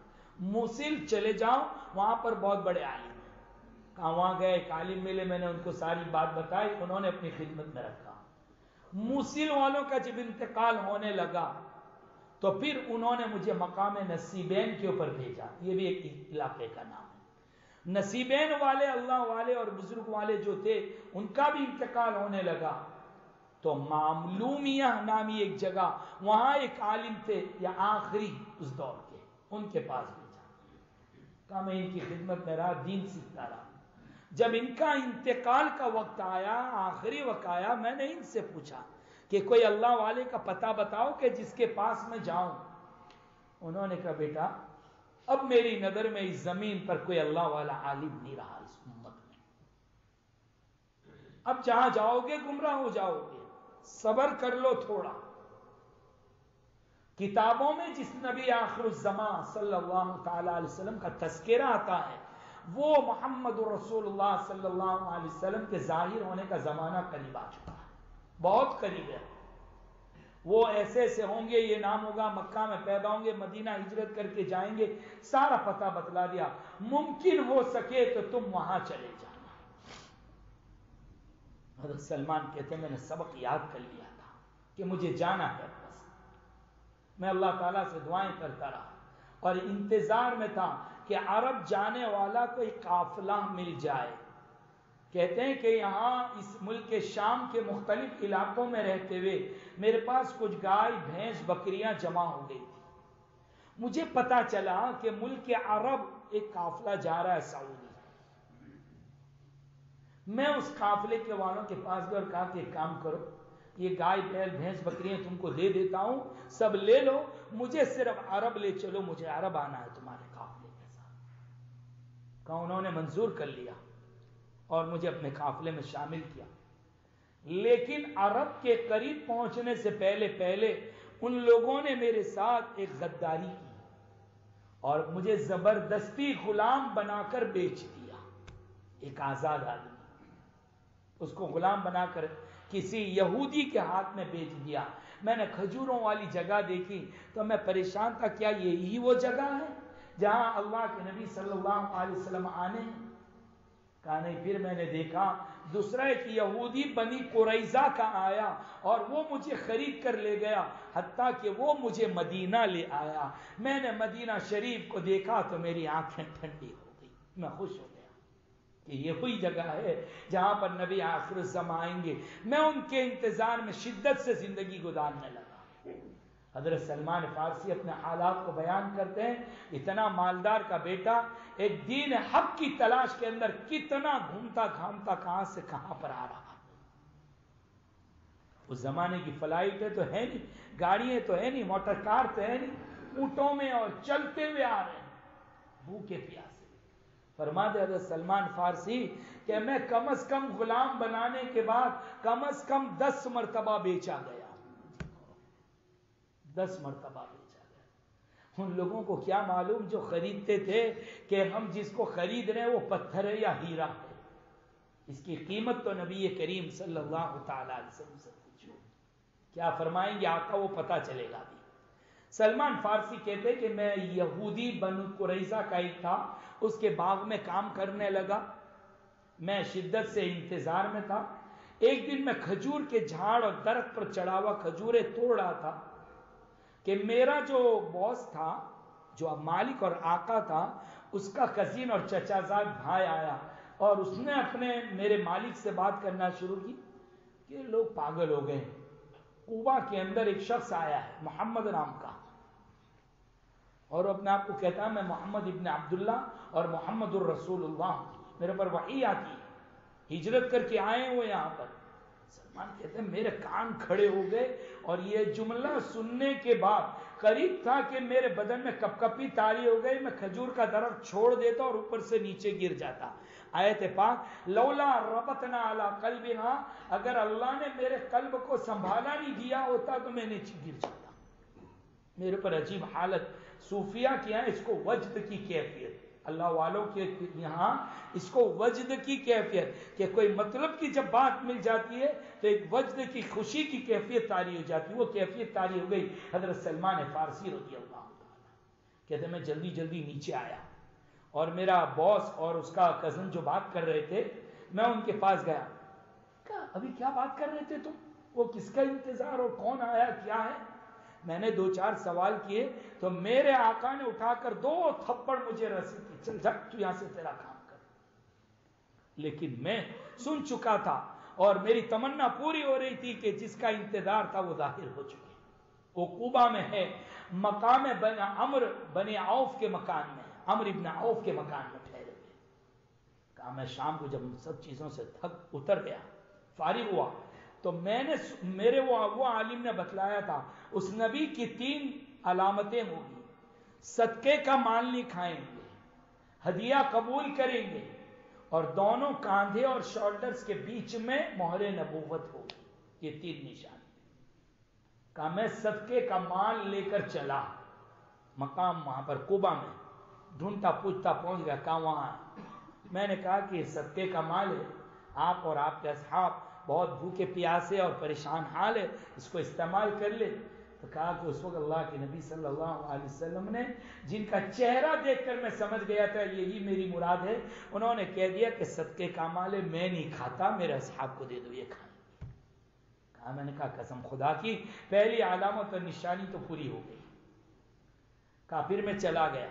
موصل چلے جاؤ، وہاں پر بہت بڑے عالم ہیں۔ کہاں وہاں گئے، ایک عالم ملے، میں نے ان کو ساری بات بتائی، انہوں نے اپنی خدمت میں رکھا۔ موصل والوں کا جب انتقال ہونے لگا تو پھر انہوں نے مجھے مقام نصیبین کے اوپر بھیجا، یہ بھی ایک علاقے کا نام ہے۔ نصیبین والے، اللہ والے اور بزرگ والے جو تھے، ان کا بھی انتقال ہونے لگا تو معملومیہ نامی ایک جگہ، وہاں ایک عالم تھے یا آخری اس دور کے، ان کے پاس بھیجا۔ کہا میں ان کی خدمت میں رہا، دین سیکھتا رہا۔ جب ان کا انتقال کا وقت آیا، آخری وقت آیا، میں نے ان سے پوچھا کہ کوئی اللہ والے کا پتہ بتاؤ کہ جس کے پاس میں جاؤں۔ انہوں نے کہا بیٹا اب میری نظر میں اس زمین پر کوئی اللہ والا عالم نہیں رہا اس امت میں، اب جہاں جاؤ گے گمراہ ہو جاؤ گے، صبر کر لو تھوڑا۔ کتابوں میں جس نبی آخر الزمان صلی اللہ تعالی علیہ وسلم کا تذکرہ آتا ہے، وہ محمد رسول اللہ صلی اللہ علیہ وسلم کے ظاہر ہونے کا زمانہ قریب آ چکا ہے، بہت قریب ہے۔ وہ ایسے ایسے ہوں گے، یہ نام ہوگا، مکہ میں پیدا ہوں گے، مدینہ ہجرت کر کے جائیں گے، سارا پتہ بتلا دیا۔ ممکن ہو سکے تو تم وہاں چلے جانا۔ حضرت سلمان کہتے ہیں میں نے سبق یاد کر لیا تھا کہ مجھے جانا ہے، بس میں اللہ تعالیٰ سے دعائیں کرتا رہا اور انتظار میں تھا کہ عرب جانے والا کوئی قافلہ مل جائے۔ کہتے ہیں کہ یہاں اس ملک شام کے مختلف علاقوں میں رہتے ہوئے میرے پاس کچھ گائے بھینس بکریاں جمع ہو گئی تھی۔ مجھے پتا چلا کہ ملک عرب ایک قافلہ جا رہا ہے سعودی۔ میں اس قافلے کے والوں کے پاس گیا اور کہا کہ ایک کام کرو، یہ گائے بیل بھینس بکریاں تم کو دے دیتا ہوں، سب لے لو، مجھے صرف عرب لے چلو، مجھے عرب آنا ہے تمہارے قافلے کے ساتھ۔ کہا انہوں نے منظور کر لیا اور مجھے اپنے قافلے میں شامل کیا، لیکن عرب کے قریب پہنچنے سے پہلے ان لوگوں نے میرے ساتھ ایک غداری کی اور مجھے زبردستی غلام بنا کر بیچ دیا۔ ایک آزاد آدمی، اس کو غلام بنا کر کسی یہودی کے ہاتھ میں بیچ دیا۔ میں نے کھجوروں والی جگہ دیکھی تو میں پریشان تھا، کیا یہی وہ جگہ ہے جہاں اللہ کے نبی صلی اللہ علیہ وسلم آنے ہیں؟ کہا نہیں۔ پھر میں نے دیکھا دوسرا ایک یہودی بنی قریظہ کا آیا اور وہ مجھے خرید کر لے گیا، حتیٰ کہ وہ مجھے مدینہ لے آیا۔ میں نے مدینہ شریف کو دیکھا تو میری آنکھیں ٹھنڈی ہو گئی، میں خوش ہو گیا کہ یہ وہی جگہ ہے جہاں پر نبی آخر الزمان آئیں گے۔ میں ان کے انتظار میں شدت سے زندگی گزارنے لگا۔ حضرت سلمان فارسی اپنے حالات کو بیان کرتے ہیں، اتنا مالدار کا بیٹا ایک دین حق کی تلاش کے اندر کتنا گھومتا گھامتا کہاں سے کہاں پر آ رہا۔ اس زمانے کی فلائٹیں تو ہے نہیں، گاڑیاں تو ہے نہیں، موٹر کار تو ہے نہیں، اونٹوں میں اور چلتے ہوئے آ رہے ہیں بھوکے پیاسے۔ فرماتے حضرت سلمان فارسی کہ میں کم از کم غلام بنانے کے بعد کم از کم 10 مرتبہ بیچا گیا، 10 مرتبہ بیچا گیا۔ ان لوگوں کو کیا معلوم جو خریدتے تھے کہ ہم جس کو خرید رہے ہیں وہ پتھر ہے یا ہیرا ہے، اس کی قیمت تو نبی کریم صلی اللہ تعالی علیہ وسلم سے پوچھو، کیا فرمائیں گے آقا وہ پتہ چلے گا بھی۔ سلمان فارسی کہتے کہ میں یہودی بنو قریظہ کا ایک تھا، اس کے باغ میں کام کرنے لگا، میں شدت سے انتظار میں تھا۔ ایک دن میں کھجور کے جھاڑ اور درخت پر چڑھا ہوا کھجوریں توڑ رہا تھا کہ میرا جو باس تھا، جو مالک اور آقا تھا، اس کا کزن اور چچا زاد بھائی آیا اور اس نے میرے مالک سے بات کرنا شروع کی کہ لوگ پاگل ہو گئے، کوبا کے اندر ایک شخص آیا ہے محمد نام کا، اور وہ اپنے آپ کو کہتا ہے میں محمد ابن عبداللہ اور محمد الرسول اللہ، میرے پر وحی آتی ہے، ہجرت کر کے آئے وہ یہاں پر۔ سلمان کہتے ہیں میرے کان کھڑے ہو گئے، اور یہ جملہ سننے کے بعد قریب تھا کہ میرے بدن میں کپ کپی طاری ہو گئی، میں کھجور کا درخت چھوڑ دیتا اور اوپر سے نیچے گر جاتا۔ آیت پاک لولا ربطنا علی قلبنا، اگر اللہ نے میرے قلب کو سنبھالا نہیں دیا ہوتا تو میں نیچے گر جاتا۔ میرے پر عجیب حالت، صوفیہ کے یہاں اس کو وجد کی کیفیت، اللہ والوں کے یہاں اس کو وجد کی کیفیت، کہ کوئی مطلب کی جب بات مل جاتی ہے تو ایک وجد کی خوشی کی کیفیت طاری ہو جاتی ہے، وہ کیفیت طاری ہو گئی حضرت سلمان فارسی رضی اللہ عنہ۔ کہتے ہیں میں جلدی جلدی نیچے آیا، اور میرا باس اور اس کا کزن جو بات کر رہے تھے، میں ان کے پاس گیا، کہا ابھی کیا بات کر رہے تھے تم، وہ کس کا انتظار اور کون آیا کیا ہے؟ میں نے 2-4 سوال کیے تو میرے آقا نے اٹھا کر 2 تھپڑ مجھے رسی کی، چل جا تو یہاں سے تیرا کام کر۔ لیکن میں سن چکا تھا اور میری تمنا پوری ہو رہی تھی کہ جس کا انتظار تھا وہ ظاہر ہو چکے۔ وہ کوبا میں ہے، مقام عمر بن عوف کے مکان میں، عمر ابن عوف کے مکان میں ٹھہرے ہوئے۔ کہا میں شام کو جب سب چیزوں سے تھک اتر گیا، فارغ ہوا، تو میں نے میرے وہ عالم نے بتلایا تھا اس نبی کی 3 علامتیں ہوگی، صدقے کا مال نہیں کھائیں گے، ہدیہ قبول کریں گے، اور دونوں کاندھے اور شولڈرز کے بیچ میں مہر نبوت ہوگی، یہ 3 نشان۔ کہا میں صدقے کا مال لے کر چلا، مقام وہاں پر کوبا میں ڈھونڈتا پوچھتا پہنچ گیا، کہاں وہاں ہے؟ میں نے کہا کہ صدقے کا مال ہے، آپ اور آپ کے اصحاب بہت بھوکے پیاسے اور پریشان حال ہے، اس کو استعمال کر لے۔ تو کہا کہ اس وقت اللہ کے نبی صلی اللہ علیہ وسلم نے، جن کا چہرہ دیکھ کر میں سمجھ گیا تھا یہی میری مراد ہے، انہوں نے کہہ دیا کہ صدقے کا مال ہے، میں نہیں کھاتا، میرے اصحاب کو دے دو یہ کھائیں۔ کہا میں نے کہا قسم خدا کی پہلی علامت اور نشانی تو پوری ہو گئی۔ کہا پھر میں چلا گیا،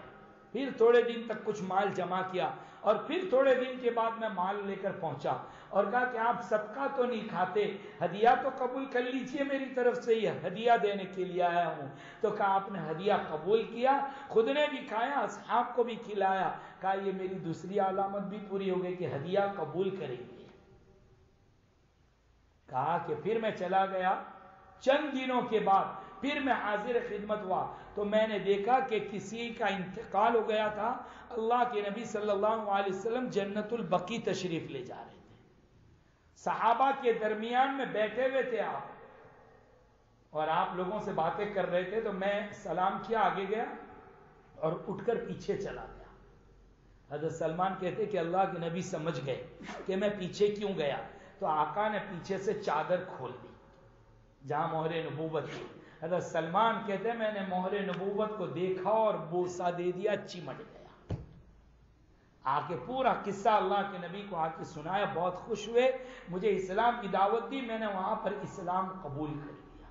پھر تھوڑے دن تک کچھ مال جمع کیا، اور پھر تھوڑے دن کے بعد میں مال لے کر پہنچا اور کہا کہ آپ صدقہ تو نہیں کھاتے، ہدیہ تو قبول کر لیجئے، میری طرف سے یہ ہدیہ دینے کے لیے آیا ہوں۔ تو کہا آپ نے ہدیہ قبول کیا، خود نے بھی کھایا، اصحاب کو بھی کھلایا۔ کہا یہ میری دوسری علامت بھی پوری ہو گئی کہ ہدیہ قبول کریں گے۔ کہا کہ پھر میں چلا گیا، چند دنوں کے بعد پھر میں حاضر خدمت ہوا تو میں نے دیکھا کہ کسی کا انتقال ہو گیا تھا، اللہ کے نبی صلی اللہ علیہ وسلم جنت البقیع تشریف لے جا رہے تھے، صحابہ کے درمیان میں بیٹھے ہوئے تھے آپ، اور آپ لوگوں سے باتیں کر رہے تھے، تو میں سلام کیا، آگے گیا اور اٹھ کر پیچھے چلا گیا۔ حضرت سلمان کہتے کہ اللہ کے نبی سمجھ گئے کہ میں پیچھے کیوں گیا، تو آقا نے پیچھے سے چادر کھول دی جہاں مہر نبوت تھی۔ حضرت سلمان کہتے ہیں میں نے مہر نبوت کو دیکھا اور بوسہ دے دیا، چمٹ گیا۔ آ کے پورا قصہ اللہ کے نبی کو آ کے سنایا، بہت خوش ہوئے، مجھے اسلام کی دعوت دی، میں نے وہاں پر اسلام قبول کر لیا۔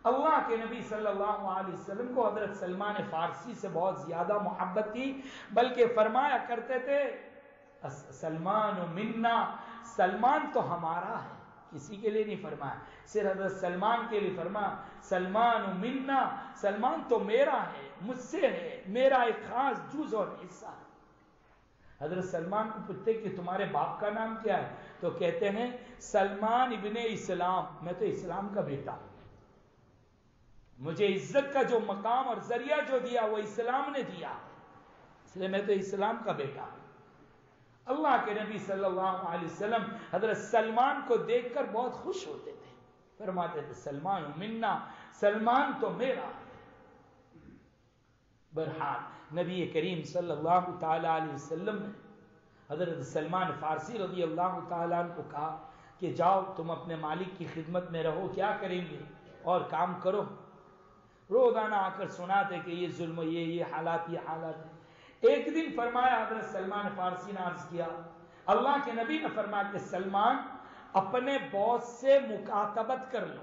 اللہ کے نبی صلی اللہ علیہ وسلم کو حضرت سلمان فارسی سے بہت زیادہ محبت تھی، بلکہ فرمایا کرتے تھے سلمان منا، سلمان تو ہمارا ہے، کسی کے لیے نہیں فرمایا، صرف حضرت سلمان کے لیے فرمایا سلمان منا، سلمان تو میرا ہے، مجھ سے ہے، میرا ایک خاص جز اور حصہ ہے۔ حضرت سلمان کو پوچھتے کہ تمہارے باپ کا نام کیا ہے، تو کہتے ہیں سلمان ابن اسلام، میں تو اسلام کا بیٹا ہوں، مجھے عزت کا جو مقام اور ذریعہ جو دیا وہ اسلام نے دیا، اس لیے میں تو اسلام کا بیٹا ہوں۔ اللہ کے نبی صلی اللہ علیہ وسلم حضرت سلمان کو دیکھ کر بہت خوش ہوتے تھے، فرماتے تھے سلمان منا، سلمان تو میرا ہے۔ بہرحال نبی کریم صلی اللہ تعالی علیہ وسلم نے حضرت سلمان فارسی رضی اللہ تعالیٰ عنہ کو کہا کہ جاؤ تم اپنے مالک کی خدمت میں رہو، کیا کریں گے اور کام کرو، روزانہ آ کر سناتے کہ یہ ظلم، یہ حالات، یہ حالات ہے۔ ایک دن فرمایا حضرت سلمان فارسی نے عرض کیا، اللہ کے نبی نے فرمایا کہ سلمان اپنے باس سے مکاتبت کر لو۔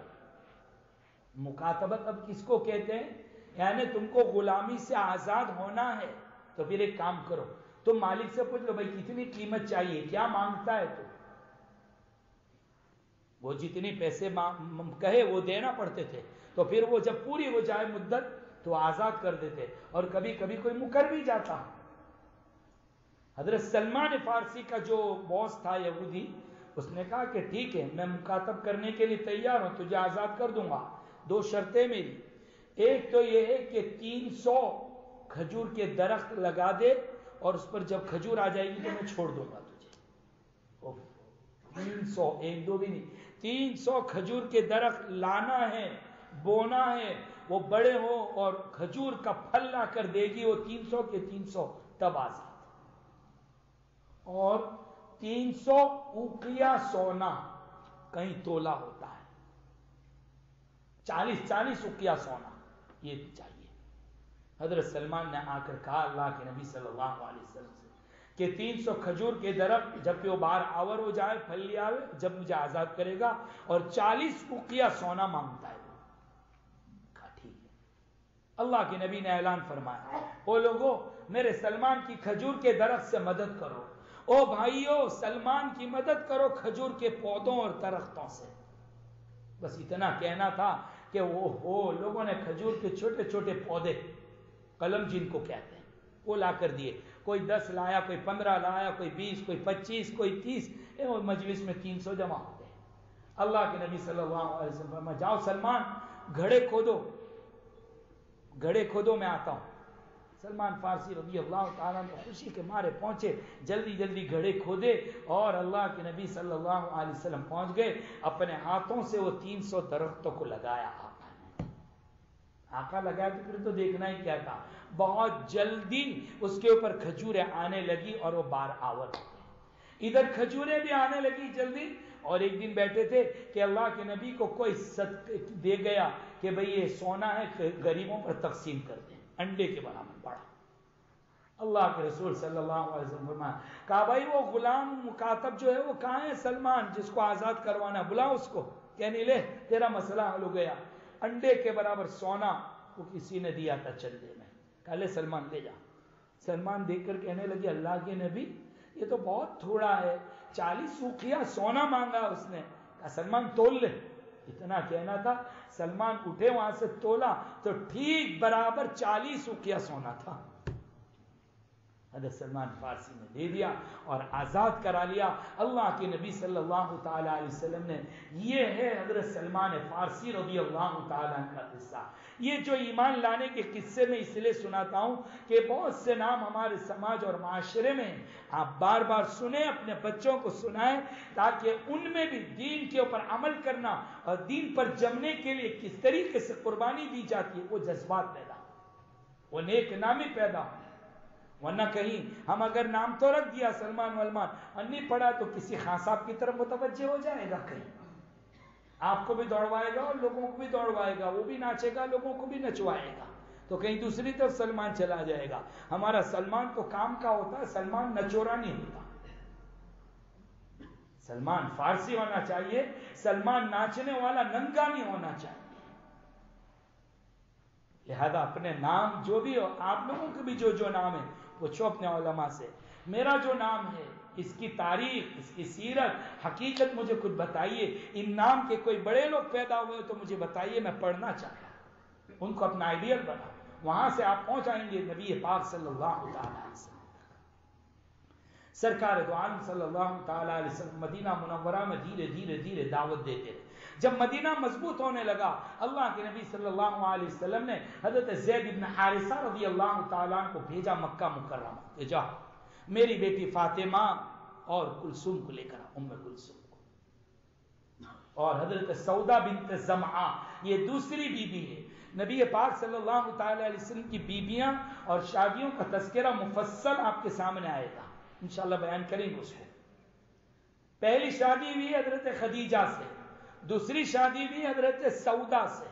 مکاتبت اب کس کو کہتے ہیں؟ یعنی تم کو غلامی سے آزاد ہونا ہے تو پھر ایک کام کرو، تم مالک سے پوچھ لو بھائی کتنی قیمت چاہیے، کیا مانگتا ہے تو وہ جتنی پیسے کہے وہ دینا پڑتے تھے، تو پھر وہ جب پوری ہو جائے مدت تو آزاد کر دیتے، اور کبھی کبھی کوئی مکر بھی جاتا۔ حضرت سلمان فارسی کا جو باس تھا یہودی، اس نے کہا کہ ٹھیک ہے، میں مکاتب کرنے کے لیے تیار ہوں، تجھے آزاد کر دوں گا، 2 شرطیں میری۔ ایک تو یہ ہے کہ 300 کھجور کے درخت لگا دے، اور اس پر جب کھجور آ جائے گی تو میں چھوڑ دوں گا تجھے۔ 300، 1 2 بھی نہیں، 300 کھجور کے درخت لانا ہے، بونا ہے، وہ بڑے ہو اور کھجور کا پھل لا کر دے گی، وہ 300 کے 300 تب آزاد۔ اور 300 اوقیہ سونا، کہیں تولا ہوتا ہے، 40 اوقیہ سونا یہ چاہیے۔ حضرت سلمان نے آ کر کہا اللہ کے نبی صلی اللہ علیہ وسلم سے کہ 300 کھجور کے درخت جب کہ وہ باہر آور ہو جائے، پھل لے آوے، جب مجھے آزاد کرے گا، اور 40 اوقیہ سونا مانگتا ہے وہ۔ کہا ٹھیک ہے۔ اللہ کے نبی نے اعلان فرمایا، او لوگوں میرے سلمان کی کھجور کے درخت سے مدد کرو، او بھائیو سلمان کی مدد کرو کھجور کے پودوں اور درختوں سے۔ بس اتنا کہنا تھا کہ وہ لوگوں نے کھجور کے چھوٹے چھوٹے پودے، قلم جن کو کہتے ہیں، وہ لا کر دیے۔ کوئی 10 لایا، کوئی 15 لایا، کوئی 20، کوئی 25، کوئی 30، اور مجلس میں 300 جمع ہوتے ہیں۔ اللہ کے نبی صلی اللہ علیہ وسلم فرمایا جاؤ سلمان گھڑے کھودو، گھڑے کھودو، میں آتا ہوں۔ سلمان فارسی رضی اللہ تعالیٰ نے خوشی کے مارے پہنچے، جلدی جلدی گھڑے کھودے، اور اللہ کے نبی صلی اللہ علیہ وسلم پہنچ گئے، اپنے ہاتھوں سے وہ 300 درختوں کو لگایا۔ آقا لگایا تو پھر تو دیکھنا ہی کیا تھا، بہت جلدی اس کے اوپر کھجوریں آنے لگی اور وہ بار آور ہو گئے۔ ادھر کھجوریں بھی آنے لگی جلدی، اور ایک دن بیٹھے تھے کہ اللہ کے نبی کو کوئی صدقہ دے گیا کہ بھئی یہ سونا ہے، غریبوں پر تقسیم کر دیں، انڈے کے برابر بڑا۔ اللہ کے رسول صلی اللہ علیہ وسلم فرمایا، کہا بھائی وہ غلام مکاتب جو ہے وہ کہاں ہے سلمان، جس کو آزاد کروانا، بلا اس کو۔ کہنے لے تیرا مسئلہ حل ہو گیا، انڈے کے برابر سونا وہ کسی نے دیا تھا چندے میں۔ کہا لے سلمان لے جا۔ سلمان دیکھ کر کہنے لگے اللہ کے نبی یہ تو بہت تھوڑا ہے، 40 اوقیہ سونا مانگا اس نے۔ کہا سلمان تول لے۔ اتنا کہنا تھا، سلمان اٹھے وہاں سے تولا تو ٹھیک برابر 40 اوقیہ سونا تھا۔ حضرت سلمان فارسی نے دے دیا اور آزاد کرا لیا اللہ کے نبی صلی اللہ تعالی علیہ وسلم نے۔ یہ ہے حضرت سلمان فارسی رضی اللہ تعالیٰ کا قصہ۔ یہ جو ایمان لانے کے قصے میں اس لیے سناتا ہوں کہ بہت سے نام ہمارے سماج اور معاشرے میں ہیں، آپ بار بار سنیں، اپنے بچوں کو سنائیں، تاکہ ان میں بھی دین کے اوپر عمل کرنا اور دین پر جمنے کے لیے کس طریقے سے قربانی دی جاتی ہے وہ جذبات پیدا ہو، وہ نیک نامی پیدا ہو۔ ورنہ کہیں ہم اگر نام تو رکھ دیا سلمان ولمان، نہیں پڑھا تو کسی خان صاحب کی طرف متوجہ ہو جائے گا، کہیں آپ کو بھی دوڑوائے گا اور لوگوں کو بھی دوڑوائے گا، وہ بھی ناچے گا لوگوں کو بھی نچوائے گا، تو کہیں دوسری طرف سلمان چلا جائے گا۔ ہمارا سلمان تو کام کا ہوتا ہے، سلمان نچورا نہیں ہوتا۔ سلمان فارسی ہونا چاہیے، سلمان ناچنے والا ننگا نہیں ہونا چاہیے۔ لہذا اپنے نام جو بھی ہو، آپ لوگوں کے بھی جو نام ہے پوچھو اپنے علماء سے، میرا جو نام ہے اس کی تاریخ، اس کی سیرت، حقیقت مجھے کچھ بتائیے، ان نام کے کوئی بڑے لوگ پیدا ہوئے تو مجھے بتائیے، میں پڑھنا چاہتا ہوں، ان کو اپنا آئیڈیل بناؤ، وہاں سے آپ پہنچ آئیں گے نبی پاک صلی اللہ علیہ وسلم۔ سرکار دو عالم صلی اللہ تعالی علیہ وسلم مدینہ منورہ میں دھیرے دھیرے دھیرے دعوت دیتے رہے۔ جب مدینہ مضبوط ہونے لگا، اللہ کے نبی صلی اللہ علیہ وسلم نے حضرت زید بن حارثہ رضی اللہ تعالیٰ کو بھیجا مکہ مکرمہ کہ جا میری بیٹی فاطمہ اور کلثوم کو لے کر ام کلثوم کو، اور حضرت سودا بنت زمعہ یہ دوسری بیوی ہے۔ نبی پاک صلی اللہ تعالی علیہ وسلم کی بیویاں اور شادیوں کا تذکرہ مفصل آپ کے سامنے آئے گا، انشاءاللہ بیان کریں گے اس کو۔ پہلی شادی بھی حضرت خدیجہ سے، دوسری شادی بھی حضرت سودا سے،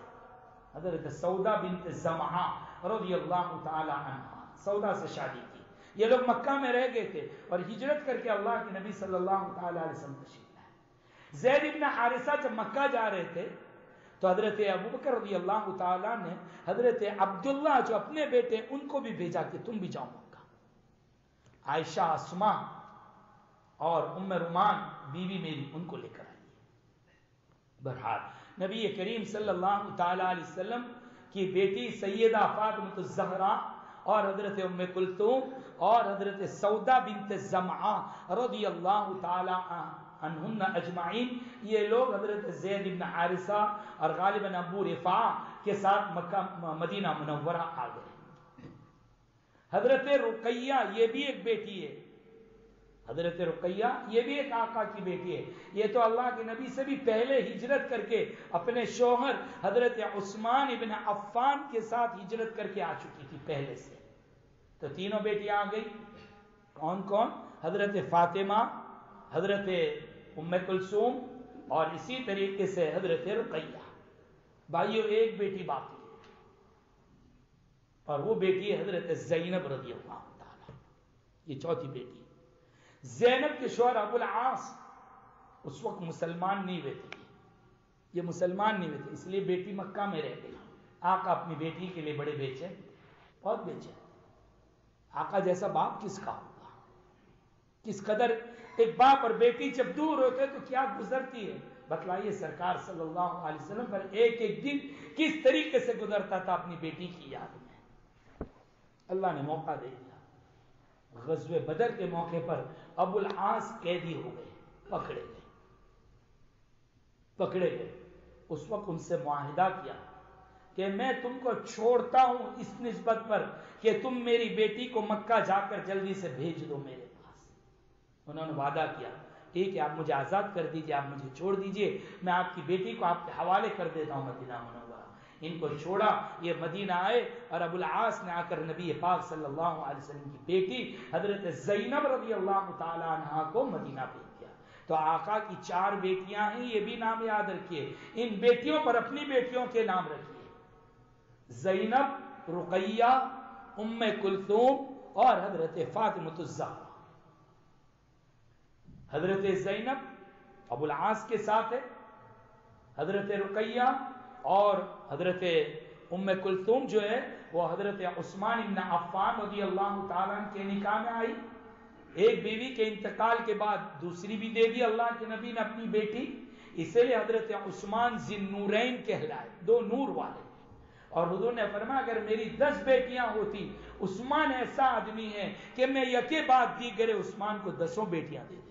حضرت سودا بنت زمعہ رضی اللہ تعالی عنہ، سودا سے شادی کی۔ یہ لوگ مکہ میں رہ گئے تھے اور ہجرت کر کے اللہ کے نبی صلی اللہ تعالی علیہ وسلم تشریف لائے۔ زید بن حارثہ جب مکہ جا رہے تھے تو حضرت ابوبکر رضی اللہ تعالیٰ نے حضرت عبداللہ جو اپنے بیٹے ان کو بھی بھیجا کہ تم بھی جاؤ مکہ۔ عائشہ، اسماء اور ام رومان بیوی میری ان کو لے کر آئی۔ بہرحال نبی کریم صلی اللہ تعالی علیہ وسلم کی بیٹی سیدہ فاطمہ الزہرا اور حضرت ام کلثوم اور حضرت سودا بنت زمعہ رضی اللہ تعالی عنہن اجمعین، یہ لوگ حضرت زید بن حارثہ اور غالباً ابو رفاع کے ساتھ مکہ مدینہ منورہ آ گئے۔ حضرت رقیہ یہ بھی ایک بیٹی ہے، حضرت رقیہ یہ بھی ایک آقا کی بیٹی ہے، یہ تو اللہ کے نبی سے بھی پہلے ہجرت کر کے اپنے شوہر حضرت عثمان ابن عفان کے ساتھ ہجرت کر کے آ چکی تھی پہلے سے۔ تو تینوں بیٹیاں آ گئی، کون کون؟ حضرت فاطمہ، حضرت ام کلثوم اور اسی طریقے سے حضرت رقیہ۔ بھائیو ایک بیٹی باقی ہے اور وہ بیٹی ہے حضرت زینب رضی اللہ تعالی، یہ چوتھی بیٹی۔ زینب کے شوہر ابو العاص اس وقت مسلمان نہیں ہوئے تھے، یہ مسلمان نہیں ہوئے تھے، اس لیے بیٹی مکہ میں رہ گئی۔ آقا اپنی بیٹی کے لیے بڑے بیچے، بہت بیچے۔ آقا جیسا باپ کس کا ہوگا؟ کس قدر ایک باپ اور بیٹی جب دور ہوتے تو کیا گزرتی ہے، بتلائیے سرکار صلی اللہ علیہ وسلم پر ایک ایک دن کس طریقے سے گزرتا تھا اپنی بیٹی کی یاد میں۔ اللہ نے موقع دے دیا، غزوہ بدر کے موقع پر ابو العاص قیدی ہو گئے، پکڑے گئے۔ اس وقت ان سے معاہدہ کیا کہ میں تم کو چھوڑتا ہوں اس نسبت پر کہ تم میری بیٹی کو مکہ جا کر جلدی سے بھیج دو میرے پاس۔ انہوں نے وعدہ کیا، ٹھیک ہے آپ مجھے آزاد کر دیجئے، آپ مجھے چھوڑ دیجئے، میں آپ کی بیٹی کو آپ کے حوالے کر دیتا ہوں مدینہ منورہ۔ ان کو چھوڑا، یہ مدینہ آئے اور ابو العاص نے آ کر نبی پاک صلی اللہ علیہ وسلم کی بیٹی حضرت زینب رضی اللہ تعالی عنہا کو مدینہ بھیج دیا۔ تو آقا کی 4 بیٹیاں ہیں، یہ بھی نام یاد رکھیے، ان بیٹیوں پر اپنی بیٹیوں کے نام رکھیے، زینب، رقیہ، ام کلثوم اور حضرت فاطمہ الزہرا۔ حضرت زینب ابو العاص کے ساتھ ہے، حضرت رقیہ اور حضرت ام کلثوم جو ہے وہ حضرت عثمان بن عفان رضی اللہ تعالیٰ عنہ کے نکاح میں آئی۔ ایک بیوی کے انتقال کے بعد دوسری بھی دے دی اللہ کے نبی نے اپنی بیٹی، اسی لیے حضرت عثمان ذی النورین کہلائے، 2 نور والے۔ اور حضور نے فرمایا اگر میری 10 بیٹیاں ہوتی، عثمان ایسا آدمی ہے کہ میں یکے بعد دیگرے عثمان کو 10 بیٹیاں دے دیتا۔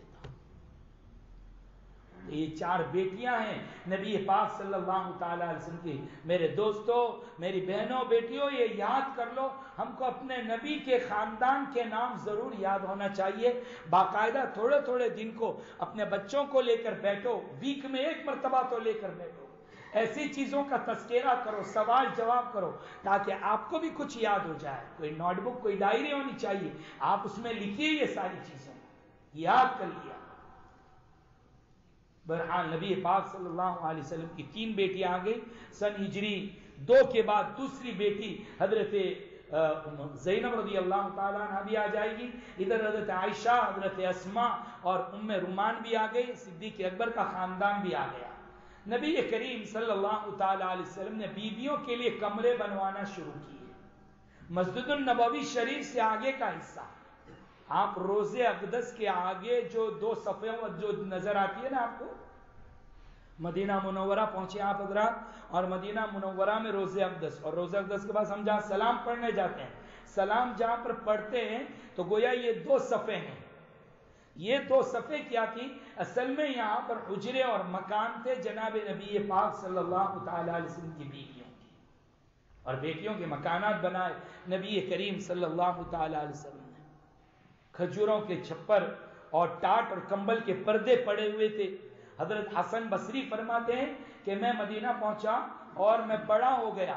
یہ 4 بیٹیاں ہیں نبی پاک صلی اللہ تعالی علیہ وسلم کی۔ میرے دوستو، میری بہنوں، بیٹیوں، یہ یاد کر لو، ہم کو اپنے نبی کے خاندان کے نام ضرور یاد ہونا چاہیے۔ باقاعدہ تھوڑے تھوڑے دن کو اپنے بچوں کو لے کر بیٹھو، ویک میں 1 مرتبہ تو لے کر بیٹھو، ایسی چیزوں کا تذکرہ کرو، سوال جواب کرو، تاکہ آپ کو بھی کچھ یاد ہو جائے۔ کوئی نوٹ بک، کوئی ڈائری ہونی چاہیے، آپ اس میں لکھیے یہ ساری چیزیں، یاد کر لیا۔ بہرحال نبی پاک صلی اللہ علیہ وسلم کی 3 بیٹیاں آ گئی۔ سن ہجری 2 کے بعد دوسری بیٹی حضرت زینب رضی اللہ تعالیٰ عنہ بھی آ جائے گی۔ ادھر حضرت عائشہ، حضرت اسماء اور ام رومان بھی آ گئی، صدیق اکبر کا خاندان بھی آ گیا۔ نبی کریم صلی اللہ تعالیٰ علیہ وسلم نے بیویوں کے لیے کمرے بنوانا شروع کیے۔ مسجد النبوی شریف سے آگے کا حصہ، آپ روضہ اقدس کے آگے جو 2 صفحوں جو نظر آتی ہے نا آپ کو، مدینہ منورہ پہنچے آپ حضرات، اور مدینہ منورہ میں روضہ اقدس، اور روضہ اقدس کے بعد ہم جہاں سلام پڑھنے جاتے ہیں، سلام جہاں پر پڑھتے ہیں تو گویا یہ 2 صفحے ہیں۔ یہ 2 صفحے کیا تھی؟ اصل میں یہاں پر حجرے اور مکان تھے جناب نبی پاک صلی اللہ تعالی علیہ وسلم کی بیویوں کی، اور بیٹیوں کے مکانات بنائے نبی کریم صلی اللہ تعالی علیہ وسلم نے۔ کھجوروں کے چھپر اور ٹاٹ اور کمبل کے پردے پڑے ہوئے تھے۔ حضرت حسن بصری فرماتے ہیں کہ میں مدینہ پہنچا اور میں بڑا ہو گیا،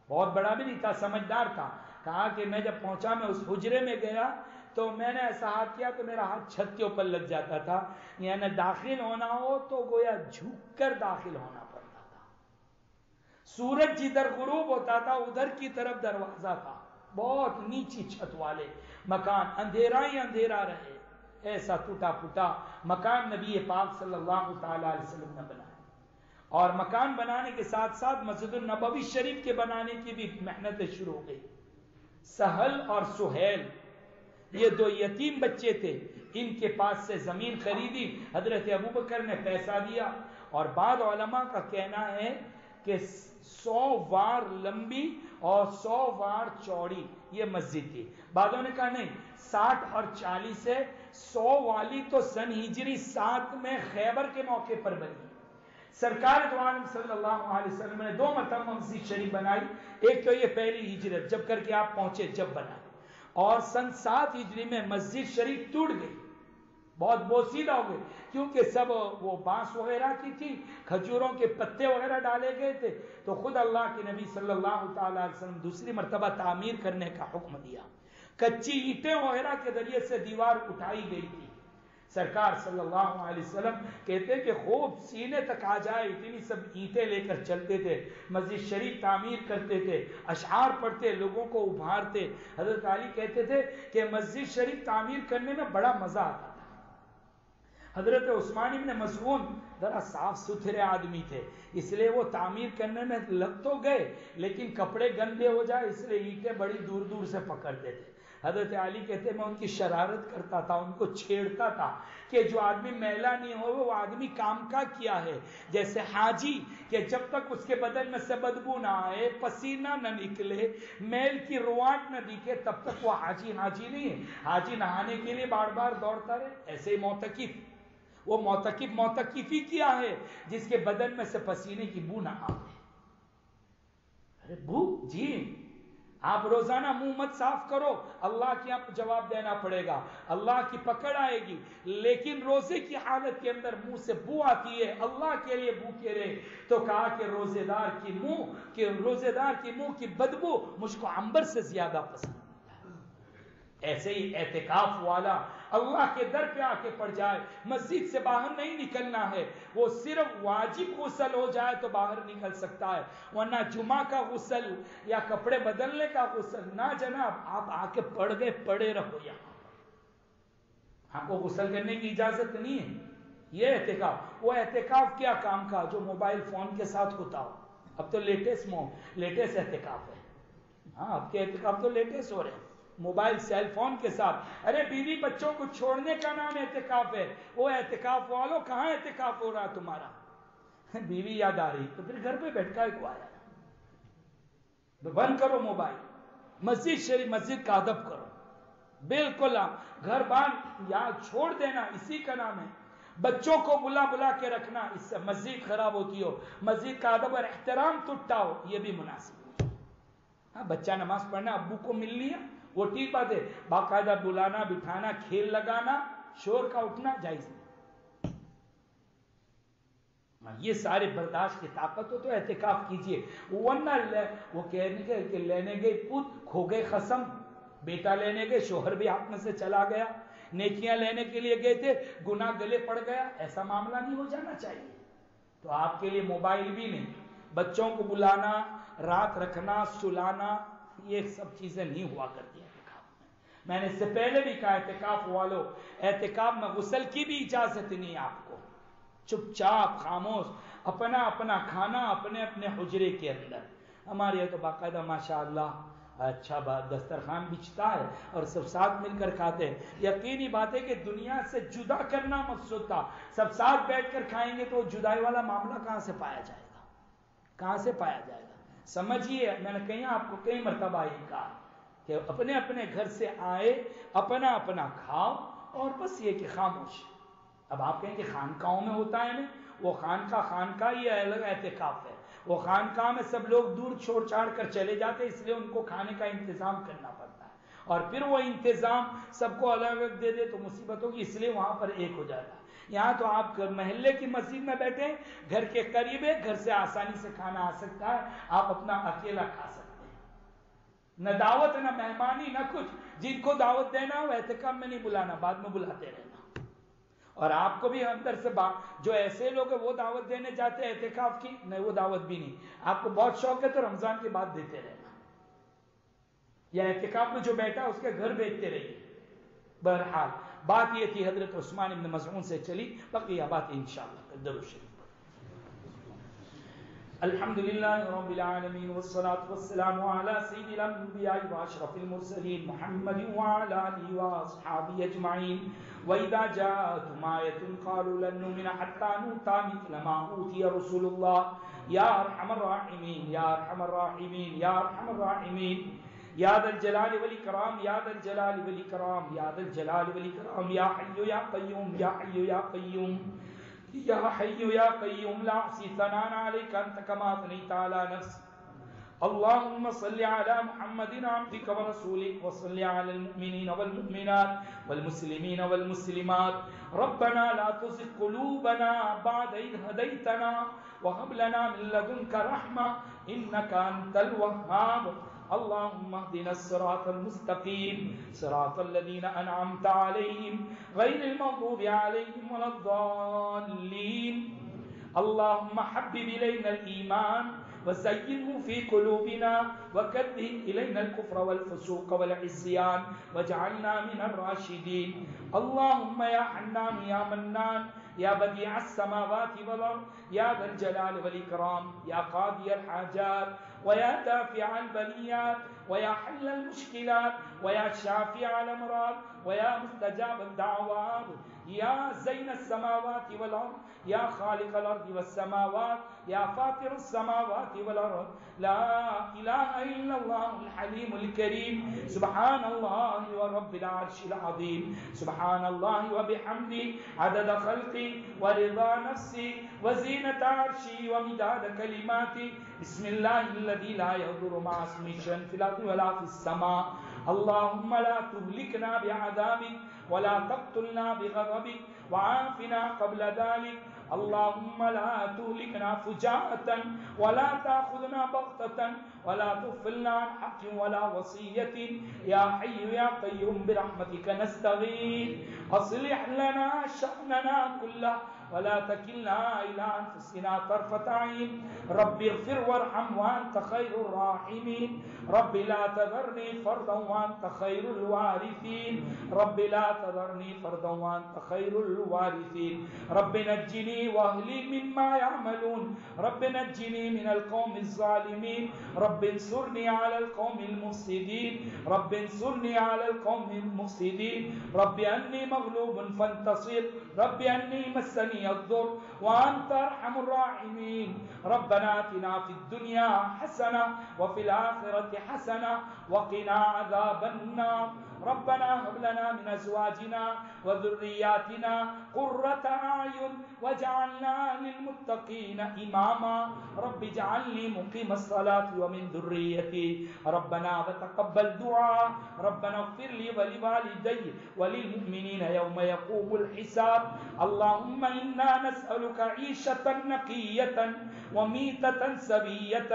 بہت بڑا بھی نہیں تھا، سمجھدار تھا۔ کہا کہ میں جب پہنچا، میں اس حجرے میں گیا تو میں نے ایسا ہاتھ کیا تو میرا ہاتھ چھت کے اوپر لگ جاتا تھا، یعنی داخل ہونا ہو تو گویا جھک کر داخل ہونا پڑتا تھا۔ سورج جدھر غروب ہوتا تھا ادھر کی طرف دروازہ تھا، بہت نیچی چھت والے مکان، اندھیرا ہی اندھیرا رہے، ایسا ٹوٹا پھوٹا مکان نبی پاک صلی اللہ تعالی علیہ وسلم نے بنایا۔ اور مکان بنانے کے ساتھ ساتھ مسجد النبوی شریف کے بنانے کی بھی محنتیں شروع ہو گئی۔ سہل اور سہیل یہ 2 یتیم بچے تھے، ان کے پاس سے زمین خریدی، حضرت ابوبکر نے پیسہ دیا، اور بعض علماء کا کہنا ہے کہ 100 وار لمبی اور 100 وار چوڑی یہ مسجد تھی. بعضوں نے کہا نہیں 60 اور 40 ہے، 100 والی تو سن ہجری 7 میں خیبر کے موقع پر بنی. سرکار دو عالم صلی اللہ علیہ وسلم نے 2 مرتبہ مسجد شریف بنائی. ایک تو یہ پہلی ہجرت جب کر کے آپ پہنچے جب بنائی، اور سن 7 ہجری میں مسجد شریف ٹوٹ گئی، بہت بوسیدہ ہو گئی، کیونکہ سب وہ بانس وغیرہ کی تھی، کھجوروں کے پتے وغیرہ ڈالے گئے تھے. تو خود اللہ کے نبی صلی اللہ تعالی علیہ وسلم دوسری مرتبہ تعمیر کرنے کا حکم دیا. کچی اینٹیں وغیرہ کے ذریعے سے دیوار اٹھائی گئی تھی. سرکار صلی اللہ علیہ وسلم کہتے کہ خوب سینے تک آ جائے اتنی سب اینٹیں لے کر چلتے تھے، مسجد شریف تعمیر کرتے تھے، اشعار پڑھتے، لوگوں کو ابھارتے. حضرت علی کہتے تھے کہ مسجد شریف تعمیر کرنے میں بڑا مزہ آتا تھا. حضرت عثمان ابن مظعون ذرا صاف ستھرے آدمی تھے، اس لیے وہ تعمیر کرنے میں لگ تو گئے لیکن کپڑے گندے ہو جائے اس لیے اینٹیں بڑی دور دور سے پکڑتے تھے. حضرت علی کہتے میں ان کی شرارت کرتا تھا، ان کو چھیڑتا تھا کہ جو آدمی میلا نہیں ہو وہ آدمی کام کا کیا ہے. جیسے حاجی کہ جب تک اس کے بدن میں سے بدبو نہ آئے، پسینہ نہ نکلے، میل کی رواٹ نہ دکھے، تب تک وہ حاجی نہیں ہے. حاجی نہانے کے لیے بار بار دوڑتا رہے. ایسے ہی معتکف، وہ معتکفی کیا ہے جس کے بدن میں سے پسینے کی بو نہ آئے. ارے بو جی آپ روزانہ منہ مت صاف کرو، اللہ کے آپ جواب دینا پڑے گا، اللہ کی پکڑ آئے گی. لیکن روزے کی حالت کے اندر منہ سے بو آتی ہے، اللہ کے لیے بھوکے رہے. تو کہا کہ روزے دار کی منہ کی بدبو مجھ کو عنبر سے زیادہ پسند. ایسے ہی اعتکاف والا اللہ کے در پہ آ کے پڑ جائے، مسجد سے باہر نہیں نکلنا ہے. وہ صرف واجب غسل ہو جائے تو باہر نکل سکتا ہے، ورنہ جمعہ کا غسل یا کپڑے بدلنے کا غسل نہ جناب. آپ آ کے پڑ گئے، پڑے رہو. یہاں آپ کو غسل کرنے کی اجازت نہیں ہے. یہ اعتکاف، وہ اعتکاف کیا کام کا جو موبائل فون کے ساتھ ہوتا ہو. اب تو لیٹسٹ اعتکاف ہے. ہاں اب کے اعتکاف تو لیٹسٹ ہو رہے ہیں، موبائل سیل فون کے ساتھ. ارے بیوی بچوں کو چھوڑنے کا نام اعتکاف ہے. وہ اعتکاف والوں کہاں اعتکاف ہو رہا تمہارا؟ بیوی یاد آ رہی تو پھر گھر پہ بیٹھ کر کو آیا. تو بند کرو موبائل. مسجد شریف، مسجد کا ادب کرو. بالکل گھر بار یاد چھوڑ دینا اسی کا نام ہے. بچوں کو بلا کے رکھنا، اس سے مسجد خراب ہوتی ہو، مسجد کا ادب اور احترام ٹوٹتا ہو، یہ بھی مناسب. ہاں بچہ نماز پڑھنا ابو کو مل لیا وہ ٹھیک بات ہے، باقاعدہ بلانا، بٹھانا، کھیل لگانا، شور کا اٹھنا جائز نہیں. یہ سارے برداشت کی طاقت ہو تو اعتکاف کیجئے. ورنہ وہ کہنے کہ لینے گئے پوت کھو گئے خصم، بیٹا لینے گئے شوہر بھی ہاتھ میں سے چلا گیا، نیکیاں لینے کے لیے گئے تھے گناہ گلے پڑ گیا. ایسا معاملہ نہیں ہو جانا چاہیے. تو آپ کے لیے موبائل بھی نہیں، بچوں کو بلانا، رات رکھنا، سلانا، یہ سب چیزیں نہیں ہوا کرتی اعتکاف میں. میں نے اس سے پہلے بھی کہا اعتکاف والو، اعتکاف میں غسل کی بھی اجازت نہیں ہے. آپ کو چپ چاپ خاموش اپنا اپنا کھانا اپنے اپنے حجرے کے اندر. ہمارے یہاں تو باقاعدہ ماشاءاللہ اچھا دسترخوان بچھتا ہے اور سب ساتھ مل کر کھاتے ہیں. یقینی بات ہے کہ دنیا سے جدا کرنا مقصود تھا. سب ساتھ بیٹھ کر کھائیں گے تو جدائی والا معاملہ کہاں سے پایا جائے گا؟ کہاں سے پایا جائے گا؟ سمجھیے، میں نے کہیں آپ کو کئی مرتبہ یہ کہا کہ اپنے اپنے گھر سے آئے، اپنا اپنا کھاؤ اور بس یہ کہ خاموش. اب آپ کہیں کہ خانقاہوں میں ہوتا ہے نا، وہ خانقاہ یہ الگ اعتکاف ہے. وہ خانقاہ میں سب لوگ دور چھوڑ چھاڑ کر چلے جاتے، اس لیے ان کو کھانے کا انتظام کرنا پڑتا ہے، اور پھر وہ انتظام سب کو الگ الگ دے دے تو مصیبت ہوگی، اس لیے وہاں پر ایک ہو جاتا ہے. یہاں تو آپ محلے کی مسجد میں بیٹھے، گھر کے قریب ہے، گھر سے آسانی سے کھانا آ سکتا ہے، آپ اپنا اکیلا کھا سکتے ہیں. نہ دعوت نہ مہمانی نہ کچھ. جن کو دعوت دینا ہو اعتکاف میں نہیں بلانا، بعد میں بلاتے رہنا. اور آپ کو بھی اندر سے جو ایسے لوگ ہیں وہ دعوت دینے جاتے ہیں اعتکاف کی، نہیں وہ دعوت بھی نہیں. آپ کو بہت شوق ہے تو رمضان کے بعد دیتے رہنا، یا اعتکاف میں جو بیٹھا اس کے گھر بھیجتے رہیے. بہرحال بات یہ تھی، حضرت عثمان ابن مظعون سے چلی، بقیہ بات انشاءاللہ درود شریف. الحمدللہ رب العالمین والصلاة والسلام علی سید الانبیاء واشرف المرسلین محمد وعلی آلہ واصحابہ اجمعین وَإِذَا جَاءَتْهُمْ آيَةٌ قَالُوا لَن نُّؤْمِنَ حَتَّىٰ نُؤْتَىٰ مِثْلَ مَا أُوتِيَ رُسُلُ اللَّهِ يَا أَرْحَمَ الرَّاحِمِينَ يَا أَرْحَمَ الرَّاحِمِينَ يَا أَرْحَمَ الرَّاحِمِينَ يا ذا الجلال والإكرام يا ذا الجلال والإكرام يا ذا الجلال والإكرام يا حي يا قيوم يا حي يا قيوم يا حي يا قيوم لا أحصي ثناء عليك أنت كما أثنيت على نفسك اللهم صل على محمد عبدك ورسولك وصل على المؤمنين والمؤمنات والمسلمين والمسلمات ربنا لا تزغ قلوبنا بعد إذ هديتنا وهب لنا من لدنك رحمة إنك أنت الوهاب اللهم اهدنا الصراط المستقيم صراط الذين أنعمت عليهم غير المغضوب عليهم ولا الضالين اللهم حبب إلينا الإيمان وزينه في قلوبنا وكره إلينا الكفر والفسوق والعصيان واجعلنا من الراشدين اللهم يا حنان يا منان يا بديع السماوات والأرض يا ذا الجلال والإكرام يا قاضي الحاجات ويا دافع البليات ويا حل المشكلات ويا شافع الأمراض ويا مستجاب الدعوات يا زين السماوات والأرض يا خالق الأرض والسماوات يا فاطر السماوات والأرض لا إله إلا الله الحليم الكريم سبحان الله ورب العرش العظيم سبحان الله وبحمده عدد خلقي ورضا نفسي وزينة عرشي ومداد كلماتي بسم الله الذي لا يضر مع اسمه شيء في الأرض ولا في السماء اللهم لا تهلكنا بعذابك ولا تقتلنا بغضبك وعافنا قبل ذلك اللهم لا تهلكنا فجاءة ولا تأخذنا بغتة ولا تغفلنا عن حق ولا وصية يا حي يا قيوم برحمتك نستغيث أصلح لنا شأننا كله ولا تكلنا إلى أنفسنا طرفة عين رب اغفر وارحم وأنت خير الراحمين رب لا تذرني فردا وأنت خير الوارثين رب لا تذرني فردا وأنت خير الوارثين رب نجني وأهلي مما يعملون رب نجني من القوم الظالمين رب انصرني على القوم المفسدين رب انصرني على القوم المفسدين رب أني مغلوب فانتصر رب أني مسني الضر وأنت أرحم الراحمين ربنا آتنا في الدنيا حسنة وفي الآخرة حسنة وقنا عذاب النار ربنا هب لنا من أزواجنا وذرياتنا قرة أعين واجعلنا للمتقين إماما رب اجعلني مقيم الصلاة ومن ذريتي ربنا وتقبل دعاء ربنا اغفر لي ولوالدي وللمؤمنين يوم يقوم الحساب اللهم إنا نسألك عيشة نقية وميتة سوية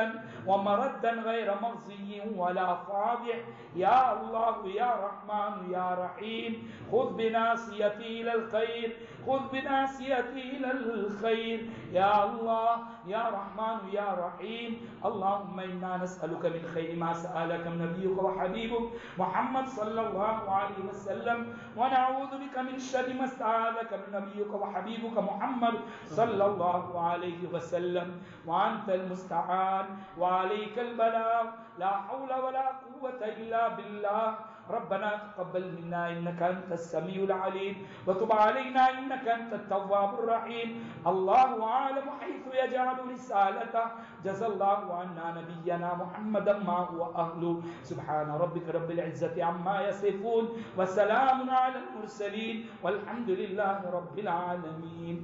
ومردا غير مخزي ولا فاضح يا الله يا رحمن يا رحيم خذ بناصيتي إلى الخير خذ بناصيتي إلى الخير يا الله يا رحمن يا رحيم اللهم إنا نسألك من خير ما سألك من نبيك وحبيبك محمد صلى الله عليه وسلم ونعوذ بك من شر ما استعاذك من نبيك وحبيبك محمد صلى الله عليه وسلم وأنت المستعان وعليك البلاغ لا حول ولا قوة إلا بالله ربنا تقبل منا إنك أنت السميع العليم وتب علينا إنك أنت التواب الرحيم الله أعلم حيث يجعل رسالته جزا الله عنا نبينا محمدا ما هو أهله سبحان ربك رب العزة عما يصفون وسلام على المرسلين والحمد لله رب العالمين